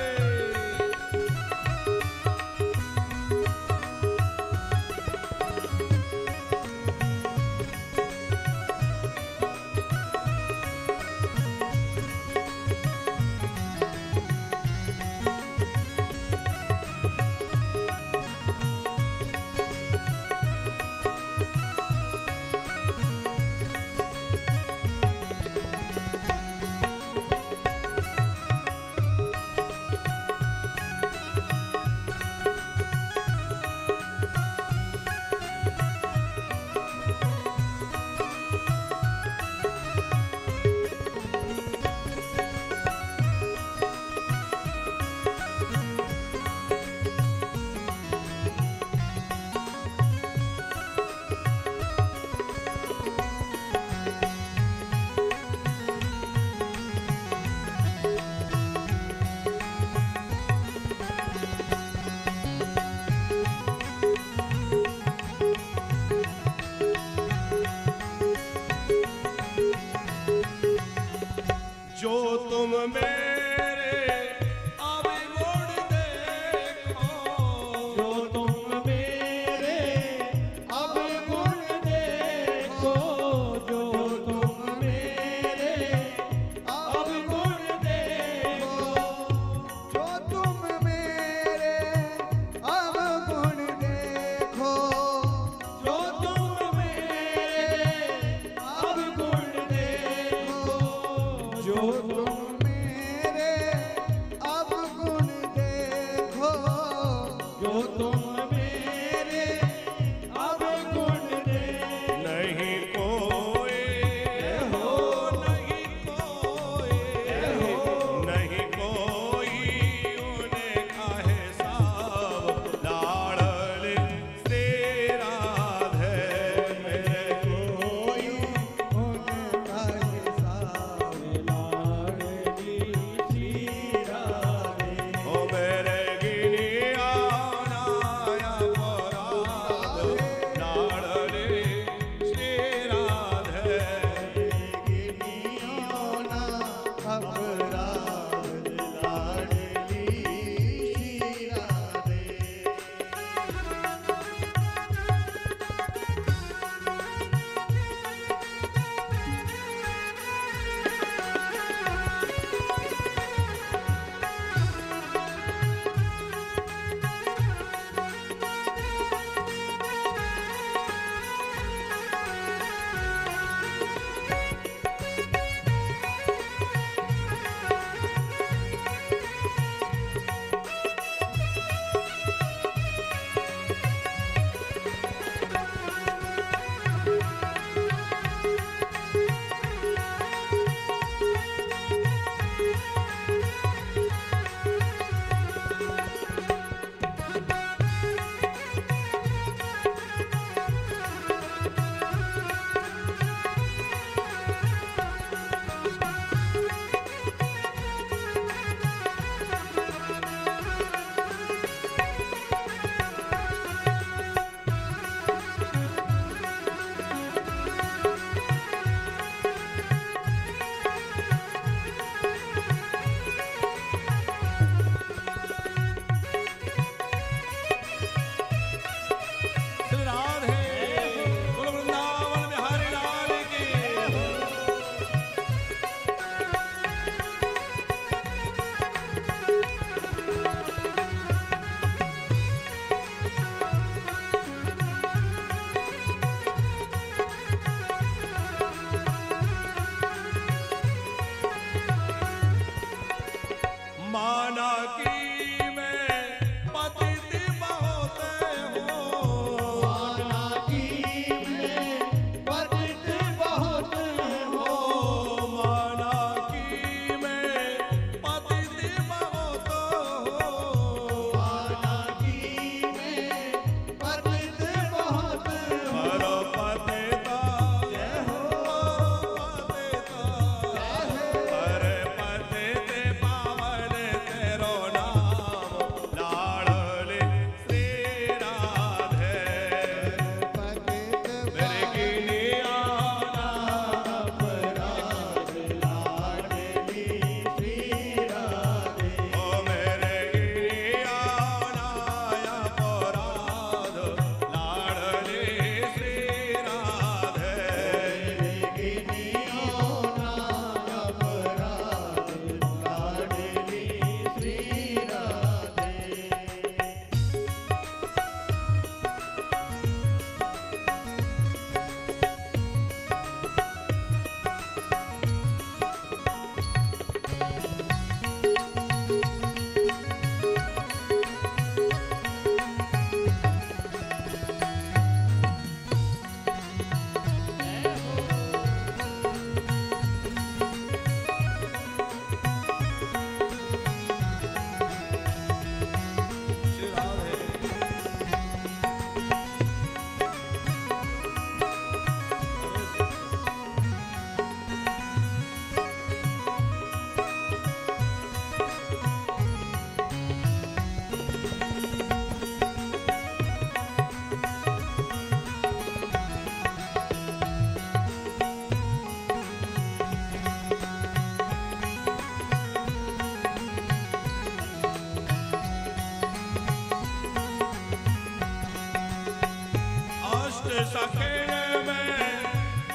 सखिन में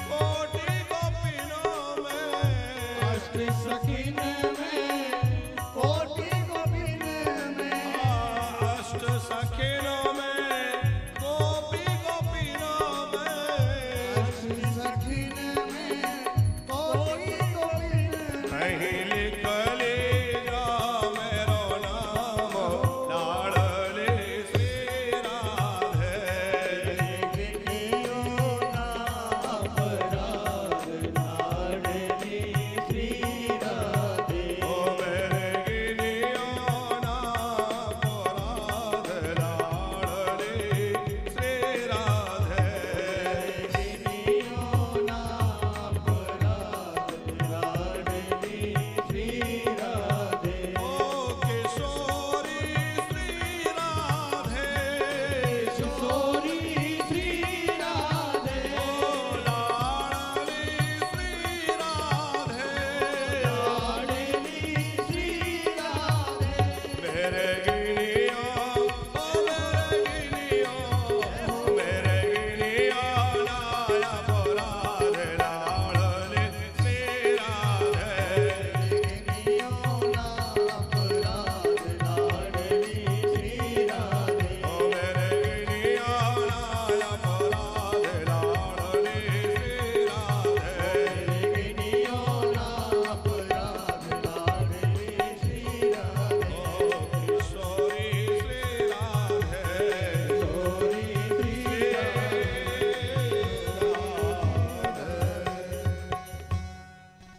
कोटि गोपिनों में, अष्ट सखिन में कोटि गोपिन में, अष्ट सखिनों में गोपी गोपिनों में, अष्ट सखिन में कोटि गोपिन में, नहीं लिख लीजा मेरो नाम लाडले श्री राधे, लिखियो नाम राग लाडली श्री राधे, ओ मेरे गिनियो नाम राध लाडले श्री राधे, लिखियो नाम राग लाडली श्री राधे, ओ किशोरी श्री राधे, किशोरी श्री राधे, ओ लाडली श्री राधे, लाडली श्री राधे, मेरे गिनियो मेरे गिनियो लाया राधे लाडले श्री राधे, लिखियो नाम राग लाडली श्री राधे, ओ मेरे गिनियो लाया राधे लाडले श्री राधे, लिखियो नाम राग लाडली श्री राधे, ओ किशोरी श्री राधे, किशोरी श्री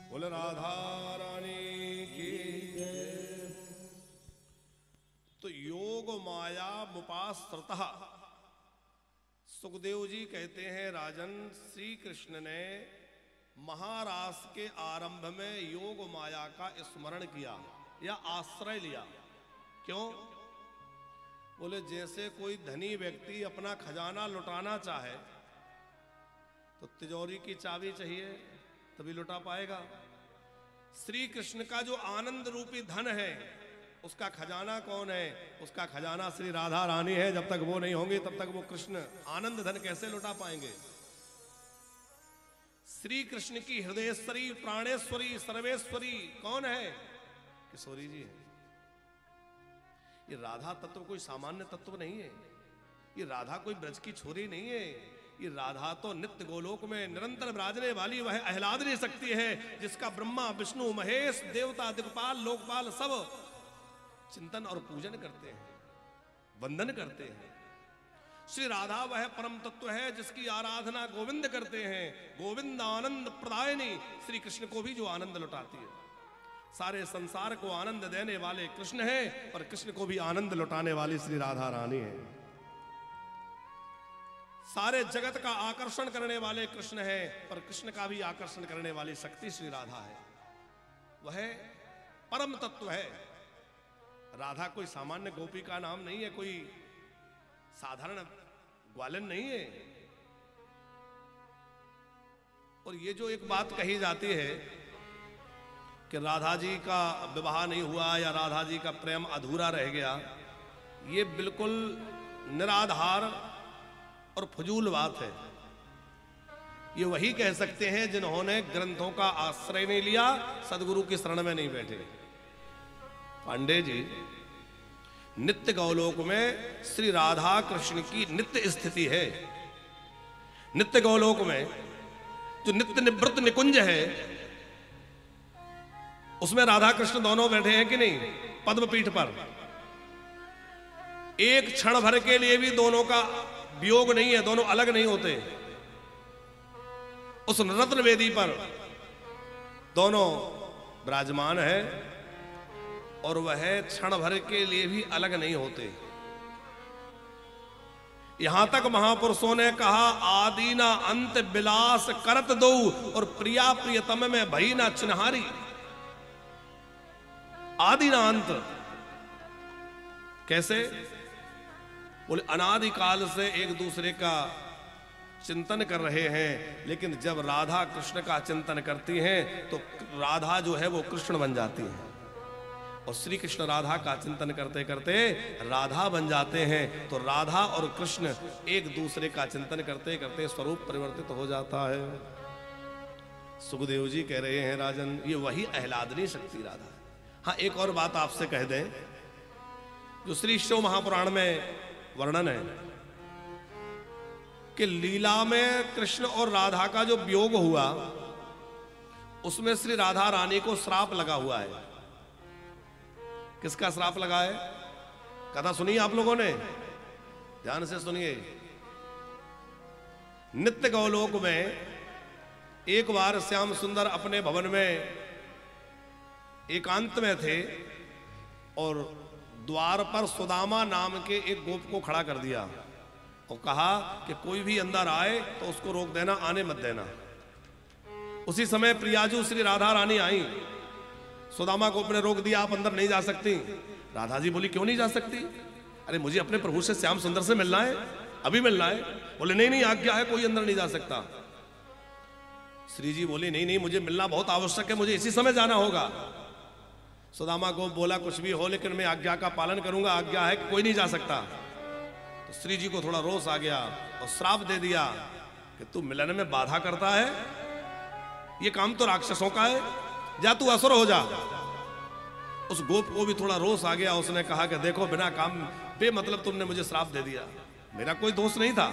बोल राधा रानी की जय। तो योग माया मुपाश्रितः, सुखदेव जी कहते हैं राजन श्री कृष्ण ने महारास के आरंभ में योग माया का स्मरण किया या आश्रय लिया। क्यों? बोले जैसे कोई धनी व्यक्ति अपना खजाना लुटाना चाहे तो तिजोरी की चाबी चाहिए तभी लुटा पाएगा। श्री कृष्ण का जो आनंद रूपी धन है उसका खजाना कौन है? उसका खजाना श्री राधा रानी है। जब तक वो नहीं होंगी तब तक वो कृष्ण आनंद धन कैसे लुटा पाएंगे? श्री कृष्ण की हृदयेश्वरी प्राणेश्वरी सर्वेश्वरी कौन है? किशोरी जी है। ये राधा तत्व कोई सामान्य तत्व नहीं है। ये राधा कोई ब्रज की छोरी नहीं है। ये राधा तो नित्य गोलोक में निरंतर विराजने वाली वह आह्लादनी शक्ति है जिसका ब्रह्मा विष्णु महेश देवता दिक्पाल लोकपाल सब चिंतन और पूजन करते हैं, वंदन करते हैं। श्री राधा वह परम तत्व है जिसकी आराधना गोविंद करते हैं। गोविंद आनंद प्रदायिनी, श्री कृष्ण को भी जो आनंद लुटाती है। सारे संसार को आनंद देने वाले कृष्ण हैं और कृष्ण को भी आनंद लुटाने वाली श्री राधा रानी है। सारे जगत का आकर्षण करने वाले कृष्ण हैं पर कृष्ण का भी आकर्षण करने वाली शक्ति श्री राधा है। वह परम तत्व है। राधा कोई सामान्य गोपी का नाम नहीं है, कोई साधारण ग्वालन नहीं है। और ये जो एक बात कही जाती है कि राधा जी का विवाह नहीं हुआ या राधा जी का प्रेम अधूरा रह गया, ये बिल्कुल निराधार और फजूल बात है। ये वही कह सकते हैं जिन्होंने ग्रंथों का आश्रय नहीं लिया, सदगुरु की शरण में नहीं बैठे। पांडे जी, नित्य गौलोक में श्री राधा कृष्ण की नित्य स्थिति है। नित्य गौलोक में जो नित्य निवृत्त निकुंज है उसमें राधा कृष्ण दोनों बैठे हैं कि नहीं? पद्म पीठ पर एक क्षण भर के लिए भी दोनों का वियोग नहीं है, दोनों अलग नहीं होते। उस रत्न वेदी पर दोनों विराजमान है और वह क्षण भर के लिए भी अलग नहीं होते। यहां तक महापुरुषों ने कहा, आदि ना अंत विलास करत दो और प्रिया प्रियतम में भई ना चिन्हारी। आदि ना अंत कैसे? बोले अनादि काल से एक दूसरे का चिंतन कर रहे हैं, लेकिन जब राधा कृष्ण का चिंतन करती हैं तो राधा जो है वो कृष्ण बन जाती है। और श्री कृष्ण राधा का चिंतन करते करते राधा बन जाते हैं। तो राधा और कृष्ण एक दूसरे का चिंतन करते करते स्वरूप परिवर्तित हो जाता है। सुखदेव जी कह रहे हैं राजन, ये वही आह्लादनी शक्ति राधा। हाँ, एक और बात आपसे कह दें, जो श्री शिव महापुराण में वर्णन है कि लीला में कृष्ण और राधा का जो वियोग हुआ, उसमें श्री राधा रानी को श्राप लगा हुआ है। किसका श्राप लगा है? कथा सुनिए आप लोगों ने, ध्यान से सुनिए। नित्य गौलोक में एक बार श्याम सुंदर अपने भवन में एकांत में थे और द्वार पर सुदामा नाम के एक गोप को खड़ा कर दिया और कहा कि कोई भी अंदर आए तो उसको रोक देना, आने मत देना। उसी समय प्रियाजू श्री राधा रानी आई, सुदामा गोप ने रोक दिया, आप अंदर नहीं जा सकती। राधा जी बोली, क्यों नहीं जा सकती? अरे मुझे अपने प्रभु से श्याम सुंदर से मिलना है, अभी मिलना है। बोले नहीं नहीं, आज्ञा है, कोई अंदर नहीं जा सकता। श्री जी बोली नहीं नहीं, मुझे मिलना बहुत आवश्यक है, मुझे इसी समय जाना होगा। सुदामा गोप बोला, कुछ भी हो लेकिन मैं आज्ञा का पालन करूंगा, आज्ञा है कि कोई नहीं जा सकता। तो श्री जी को थोड़ा रोष आ गया और श्राप दे दिया कि तू मिलन में बाधा करता है, ये काम तो राक्षसों का है, जा तू असुर हो जा। उस गोप को भी थोड़ा रोष आ गया, उसने कहा कि देखो बिना काम बेमतलब तुमने मुझे श्राप दे दिया, मेरा कोई दोष नहीं था,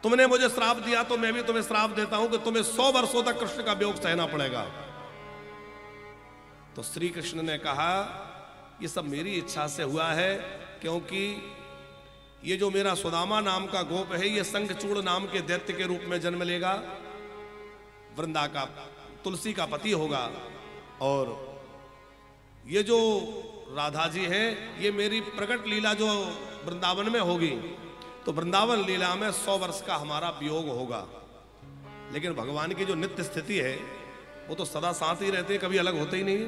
तुमने मुझे श्राप दिया तो मैं भी तुम्हें श्राप देता हूं कि तुम्हें 100 वर्षों तक कृष्ण का वियोग सहना पड़ेगा। तो श्री कृष्ण ने कहा ये सब मेरी इच्छा से हुआ है, क्योंकि ये जो मेरा सुदामा नाम का गोप है, ये शंखचूड़ नाम के दैत्य के रूप में जन्म लेगा, वृंदा का तुलसी का पति होगा, और ये जो राधा जी है ये मेरी प्रकट लीला जो वृंदावन में होगी, तो वृंदावन लीला में 100 वर्ष का हमारा वियोग होगा। लेकिन भगवान की जो नित्य स्थिति है वो तो सदा साथ ही रहते हैं, कभी अलग होते ही नहीं है,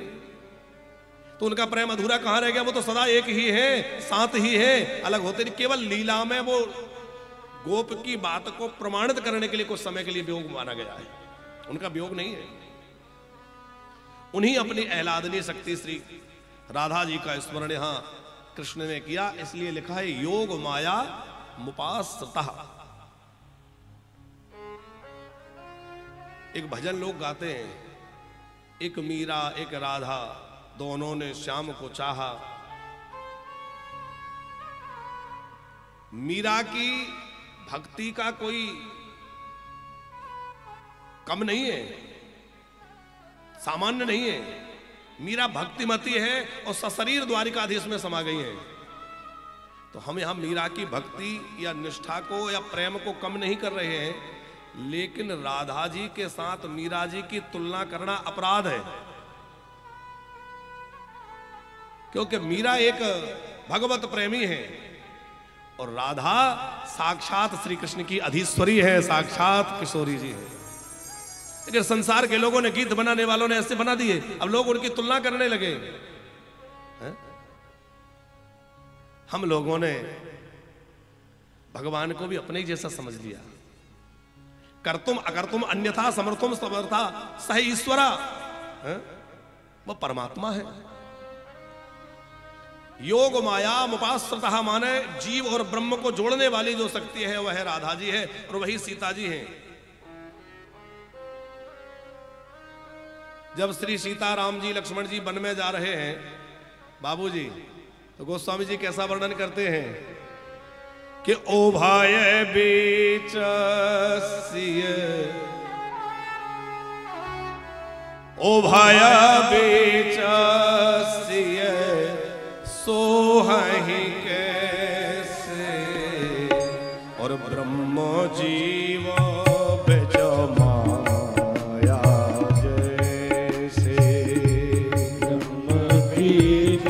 तो उनका प्रेम अधूरा कहां रह गया? वो तो सदा एक ही है, साथ ही है, अलग होते नहीं। केवल लीला में वो गोप की बात को प्रमाणित करने के लिए कुछ समय के लिए वियोग माना गया है, उनका वियोग नहीं है। उन्हीं अपनी आह्लादनीय शक्ति श्री राधा जी का स्मरण यहां कृष्ण ने किया, इसलिए लिखा है योग माया मुपासतः। एक भजन लोग गाते हैं, एक मीरा एक राधा दोनों ने श्याम को चाहा। मीरा की भक्ति का कोई कम नहीं है, सामान्य नहीं है। मीरा भक्तिमती है और सशरीर द्वारिकाधीश में समा गई है। तो हम यहां मीरा की भक्ति या निष्ठा को या प्रेम को कम नहीं कर रहे हैं, लेकिन राधा जी के साथ मीरा जी की तुलना करना अपराध है, क्योंकि मीरा एक भगवत प्रेमी है और राधा साक्षात श्री कृष्ण की अधीश्वरी है, साक्षात किशोरी जी है। लेकिन संसार के लोगों ने, गीत बनाने वालों ने ऐसे बना दिए, अब लोग उनकी तुलना करने लगे हैं? हम लोगों ने भगवान को भी अपने ही जैसा समझ लिया। कर्तुम अकर्तुम अन्यथा समर्थुम समर्था सह ईश्वरा, वो परमात्मा है। योग माया मुपाश्रितः माने जीव और ब्रह्म को जोड़ने वाली जो शक्ति है वह राधा जी है और वही सीता जी हैं। जब श्री सीता राम जी लक्ष्मण जी वन में जा रहे हैं बाबूजी, तो गोस्वामी जी कैसा वर्णन करते हैं कि ओ भाय बीच सिय, ओ भाय बीच सिय सोहहि कैसे, और ब्रह्म जीव बेच माया जैसे, ब्रह्म जीव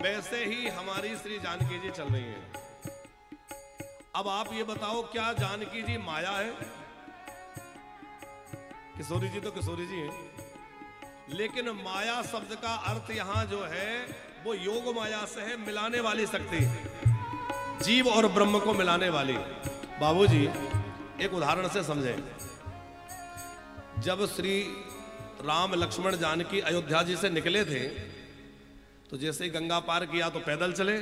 वैसे ही हमारी श्री जानकी जी चल रही हैं। अब आप ये बताओ, क्या जानकी जी माया है? किशोरी जी तो किशोरी जी हैं, लेकिन माया शब्द का अर्थ यहां जो है वो योग माया से है, मिलाने वाली शक्ति, जीव और ब्रह्म को मिलाने वाली। बाबूजी एक उदाहरण से समझें। जब श्री राम लक्ष्मण जानकी अयोध्या जी से निकले थे तो जैसे ही गंगा पार किया तो पैदल चले।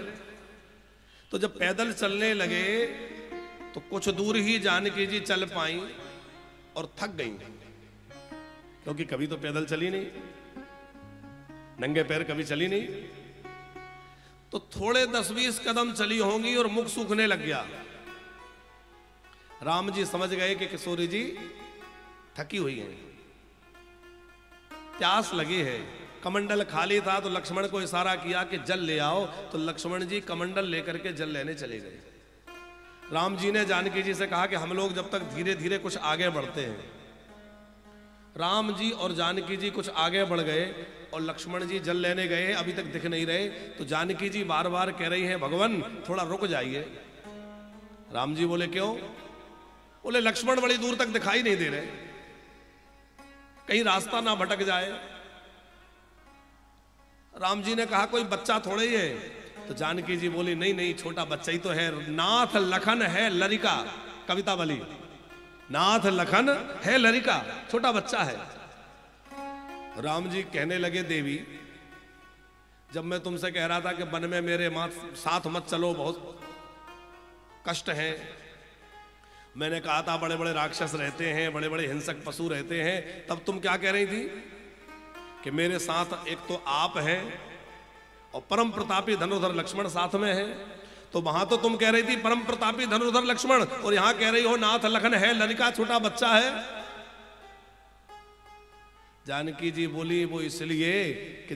तो जब पैदल चलने लगे तो कुछ दूर ही जानकी जी चल पाई और थक गई, क्योंकि कभी तो पैदल चली नहीं, नंगे पैर कभी चली नहीं। तो थोड़े 10-20 कदम चली होंगी और मुख सूखने लग गया। राम जी समझ गए कि किशोरी जी थकी हुई हैं, प्यास लगी है। कमंडल खाली था तो लक्ष्मण को इशारा किया कि जल ले आओ, तो लक्ष्मण जी कमंडल लेकर के जल लेने चले गए। राम जी ने जानकी जी से कहा कि हम लोग जब तक धीरे धीरे कुछ आगे बढ़ते हैं। राम जी और जानकी जी कुछ आगे बढ़ गए और लक्ष्मण जी जल लेने गए, अभी तक दिख नहीं रहे। तो जानकी जी बार बार कह रही हैं, भगवान थोड़ा रुक जाइए। राम जी बोले क्यों? बोले लक्ष्मण बड़ी दूर तक दिखाई नहीं दे रहे, कहीं रास्ता ना भटक जाए। राम जी ने कहा कोई बच्चा थोड़े ही है। तो जानकी जी बोली नहीं नहीं, छोटा बच्चा ही तो है, नाथ लखन है लरिका, कविता वाली, नाथ लखन है लरिका, छोटा बच्चा है। राम जी कहने लगे, देवी जब मैं तुमसे कह रहा था कि वन में मेरे साथ मत चलो, बहुत कष्ट है, मैंने कहा था बड़े बड़े राक्षस रहते हैं, बड़े बड़े हिंसक पशु रहते हैं, तब तुम क्या कह रही थी कि मेरे साथ एक तो आप हैं और परम प्रतापी धनुर्धर लक्ष्मण साथ में है। तो वहां तो तुम कह रही थी परम प्रतापी धनुर्धर लक्ष्मण, और यहां कह रही हो नाथ लखन है ललिका, छोटा बच्चा है। जानकी जी बोली वो इसलिए कि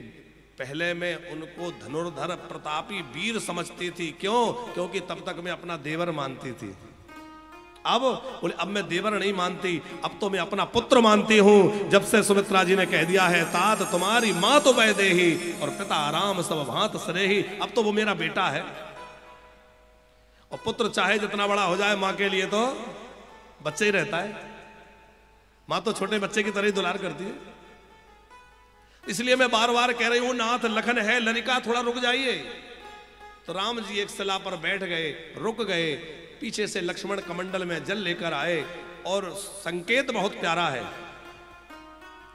पहले मैं उनको धनुर्धर प्रतापी वीर समझती थी। क्यों? क्योंकि तब तक मैं अपना देवर मानती थी। अब बोले अब मैं देवर नहीं मानती, अब तो मैं अपना पुत्र मानती हूं। जब से सुमित्रा जी ने कह दिया है तात तुम्हारी मां तो वैदेही और पिता राम सब भांत सरेही, अब तो वो मेरा बेटा है। और पुत्र चाहे जितना बड़ा हो जाए, मां के लिए तो बच्चे ही रहता है। मां तो छोटे बच्चे की तरह ही दुलार करती है। इसलिए मैं बार बार कह रही हूं नाथ लखन है ललिका, थोड़ा रुक जाइए। तो राम जी एक शिला पर बैठ गए, रुक गए। पीछे से लक्ष्मण कमंडल में जल लेकर आए और संकेत बहुत प्यारा है।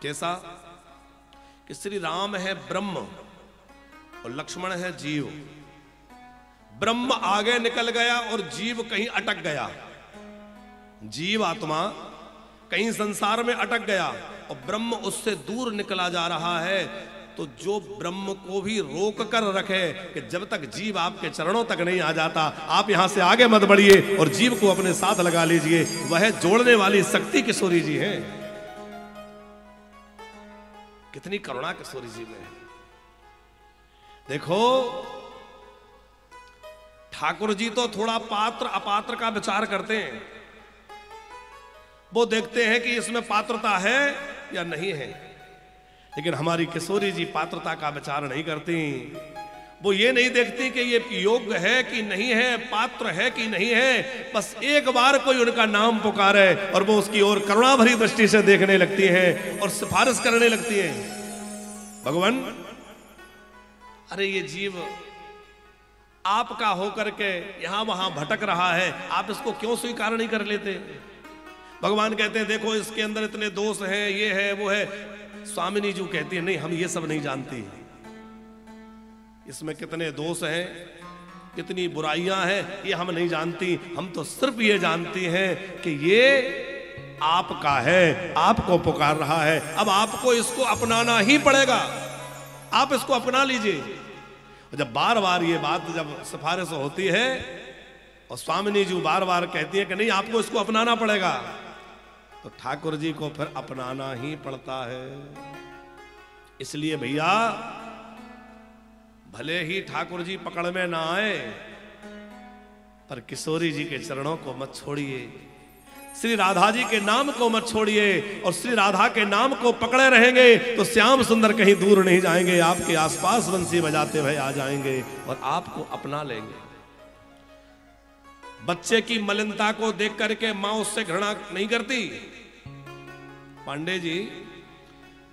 कैसा? कि श्री राम है ब्रह्म और लक्ष्मण है जीव। ब्रह्म आगे निकल गया और जीव कहीं अटक गया। जीव आत्मा कहीं संसार में अटक गया और ब्रह्म उससे दूर निकला जा रहा है। तो जो ब्रह्म को भी रोक कर रखे कि जब तक जीव आपके चरणों तक नहीं आ जाता, आप यहां से आगे मत बढ़िए और जीव को अपने साथ लगा लीजिए, वह जोड़ने वाली शक्ति किशोरी जी है। कितनी करुणा किशोरी जी में। देखो ठाकुर जी तो थोड़ा पात्र अपात्र का विचार करते हैं। वो देखते हैं कि इसमें पात्रता है या नहीं है, लेकिन हमारी किशोरी जी पात्रता का विचार नहीं करती। वो ये नहीं देखती कि ये योग्य है कि नहीं है, पात्र है कि नहीं है। बस एक बार कोई उनका नाम पुकारे और वो उसकी ओर करुणा भरी दृष्टि से देखने लगती है और सिफारिश करने लगती है, भगवान अरे ये जीव आपका होकर के यहां वहां भटक रहा है, आप इसको क्यों स्वीकार नहीं कर लेते? भगवान कहते हैं देखो इसके अंदर इतने दोष हैं, ये है वो है। स्वामिनी जी कहती है नहीं, हम ये सब नहीं जानती, इसमें कितने दोष हैं, कितनी बुराइयां हैं, ये हम नहीं जानती। हम तो सिर्फ ये जानती हैं कि ये आपका है, आपको पुकार रहा है। अब आपको इसको अपनाना ही पड़ेगा, आप इसको अपना लीजिए। जब बार बार ये बात जब सिफारिश होती है और स्वामिनी जी बार बार कहती है कि नहीं आपको इसको अपनाना पड़ेगा, तो ठाकुर जी को फिर अपनाना ही पड़ता है। इसलिए भैया भले ही ठाकुर जी पकड़ में ना आए, पर किशोरी जी के चरणों को मत छोड़िए। श्री राधा जी के नाम को मत छोड़िए, और श्री राधा के नाम को पकड़े रहेंगे तो श्याम सुंदर कहीं दूर नहीं जाएंगे, आपके आसपास बंसी बजाते हुए आ जाएंगे और आपको अपना लेंगे। बच्चे की मलिनता को देख करके मां उससे घृणा नहीं करती। पांडे जी,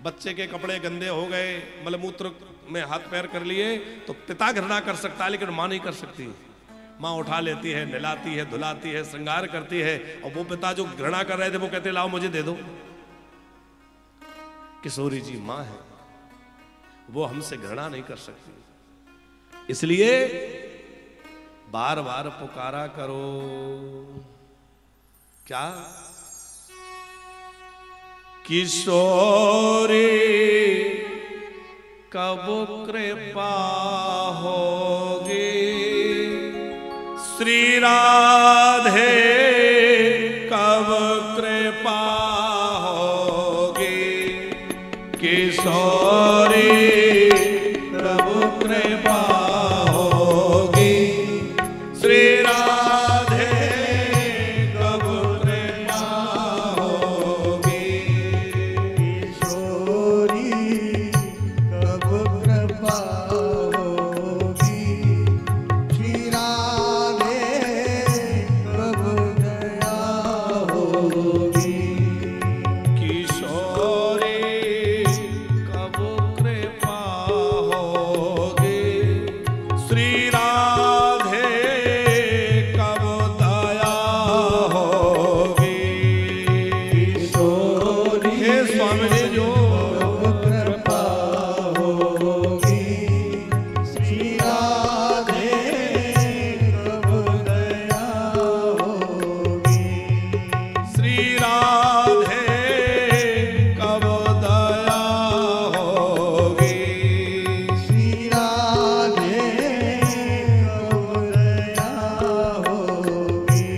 बच्चे के कपड़े गंदे हो गए, मलमूत्र में हाथ पैर कर लिए तो पिता घृणा कर सकता है, लेकिन मां नहीं कर सकती। माँ उठा लेती है, नहलाती है, धुलाती है, श्रृंगार करती है, और वो पिता जो घृणा कर रहे थे वो कहते लाओ मुझे दे दो। किशोरी जी माँ है, वो हमसे घृणा नहीं कर सकती। इसलिए बार बार पुकारा करो। क्या? किशोरी कब कृपा होगी, श्री राधे कब कृपा होगी, किशोरी कब कृपा होगी, श्री राधे कब कृपा होगी, किशोरी कब कृपा होगी, श्री राधे कब दया होगी, किशोरी कब कृपा होगी, श्री राधे कब दया होगी। किशोरी हे स्वामी जी जो कब कृपा होगी, श्री राधे कब दया होगी, श्री राधे कब दया होगी, श्री राधे कब दया होगी।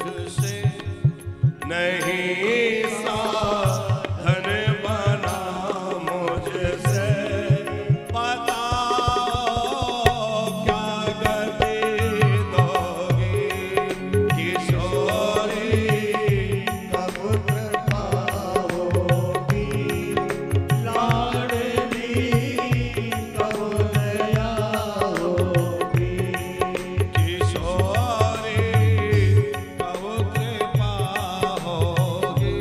मुझसे नहीं साधन बना मुझसे बताओ क्या गति दोगी किशोरी कब कृपा होगी लाडली कब दया होगी किशोरी कब कृपा होगी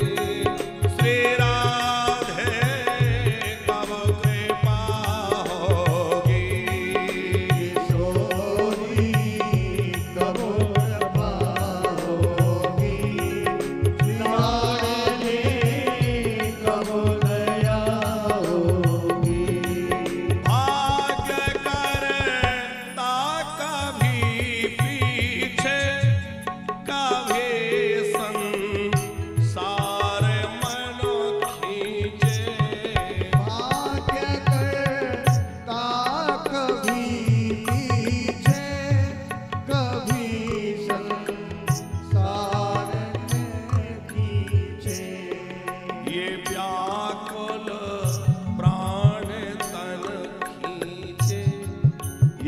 श्री राधे कब कृपा होगी किशोरी कब कृपा होगी लाडली कब दया होगी भाग्य करता कभी पीछे कभी संसार मनो खींचे भाग्य करता कभी पीछे कभी संसार में खींचे ये व्याकुल प्राण तन खींचे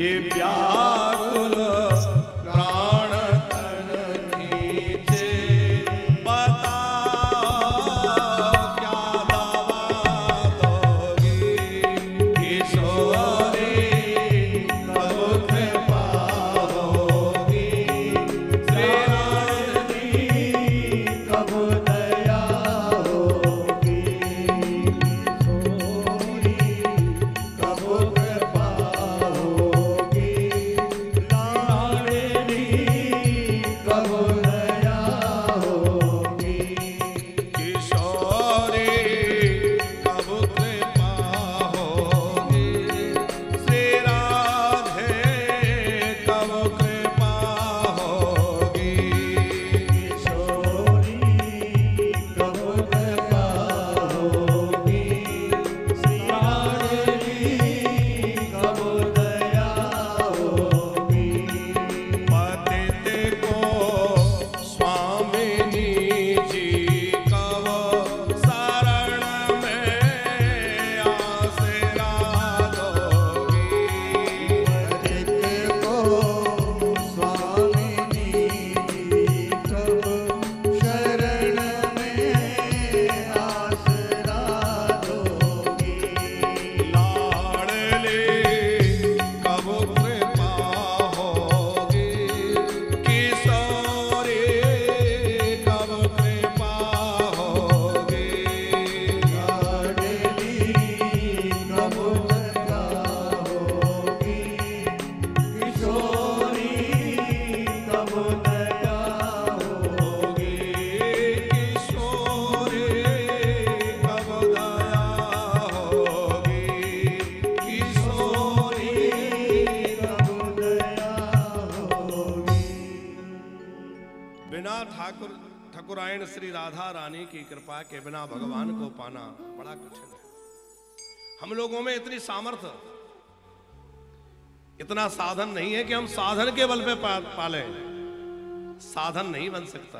ये व्याकुल प्राण तन खींचे बताओ क्या दवा दोगी किशोरी कब कृपा होगी श्री राधे कब दया होगी किशोरी कब कृपा होगी लाडली कब दया होगी किशोरी कब कृपा होगी श्री राधे कब कृपा होगी किशोरी कब कृपा होगी लाडली कब दया होगी पतित को स्वामिनी जी कब शरण में आसरा दोगी पतित को स्वामिनी कब शरण में आसरा दोगी लाडली कब कृपा होगी किशोरी कब कृपा होगी लाडली कब कृपा होगी किशोरी कब दया होगी किशोरी कब दया होगी किशोरी कब दया होगी बिना ठाकुरायण श्री राधा रानी की कृपा के बिना भगवान को पाना बड़ा कठिन है। हम लोगों में इतनी सामर्थ्य इतना साधन नहीं है कि हम साधन के बल पे पाले। साधन नहीं बन सकता,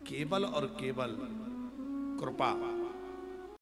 केवल और केवल कृपा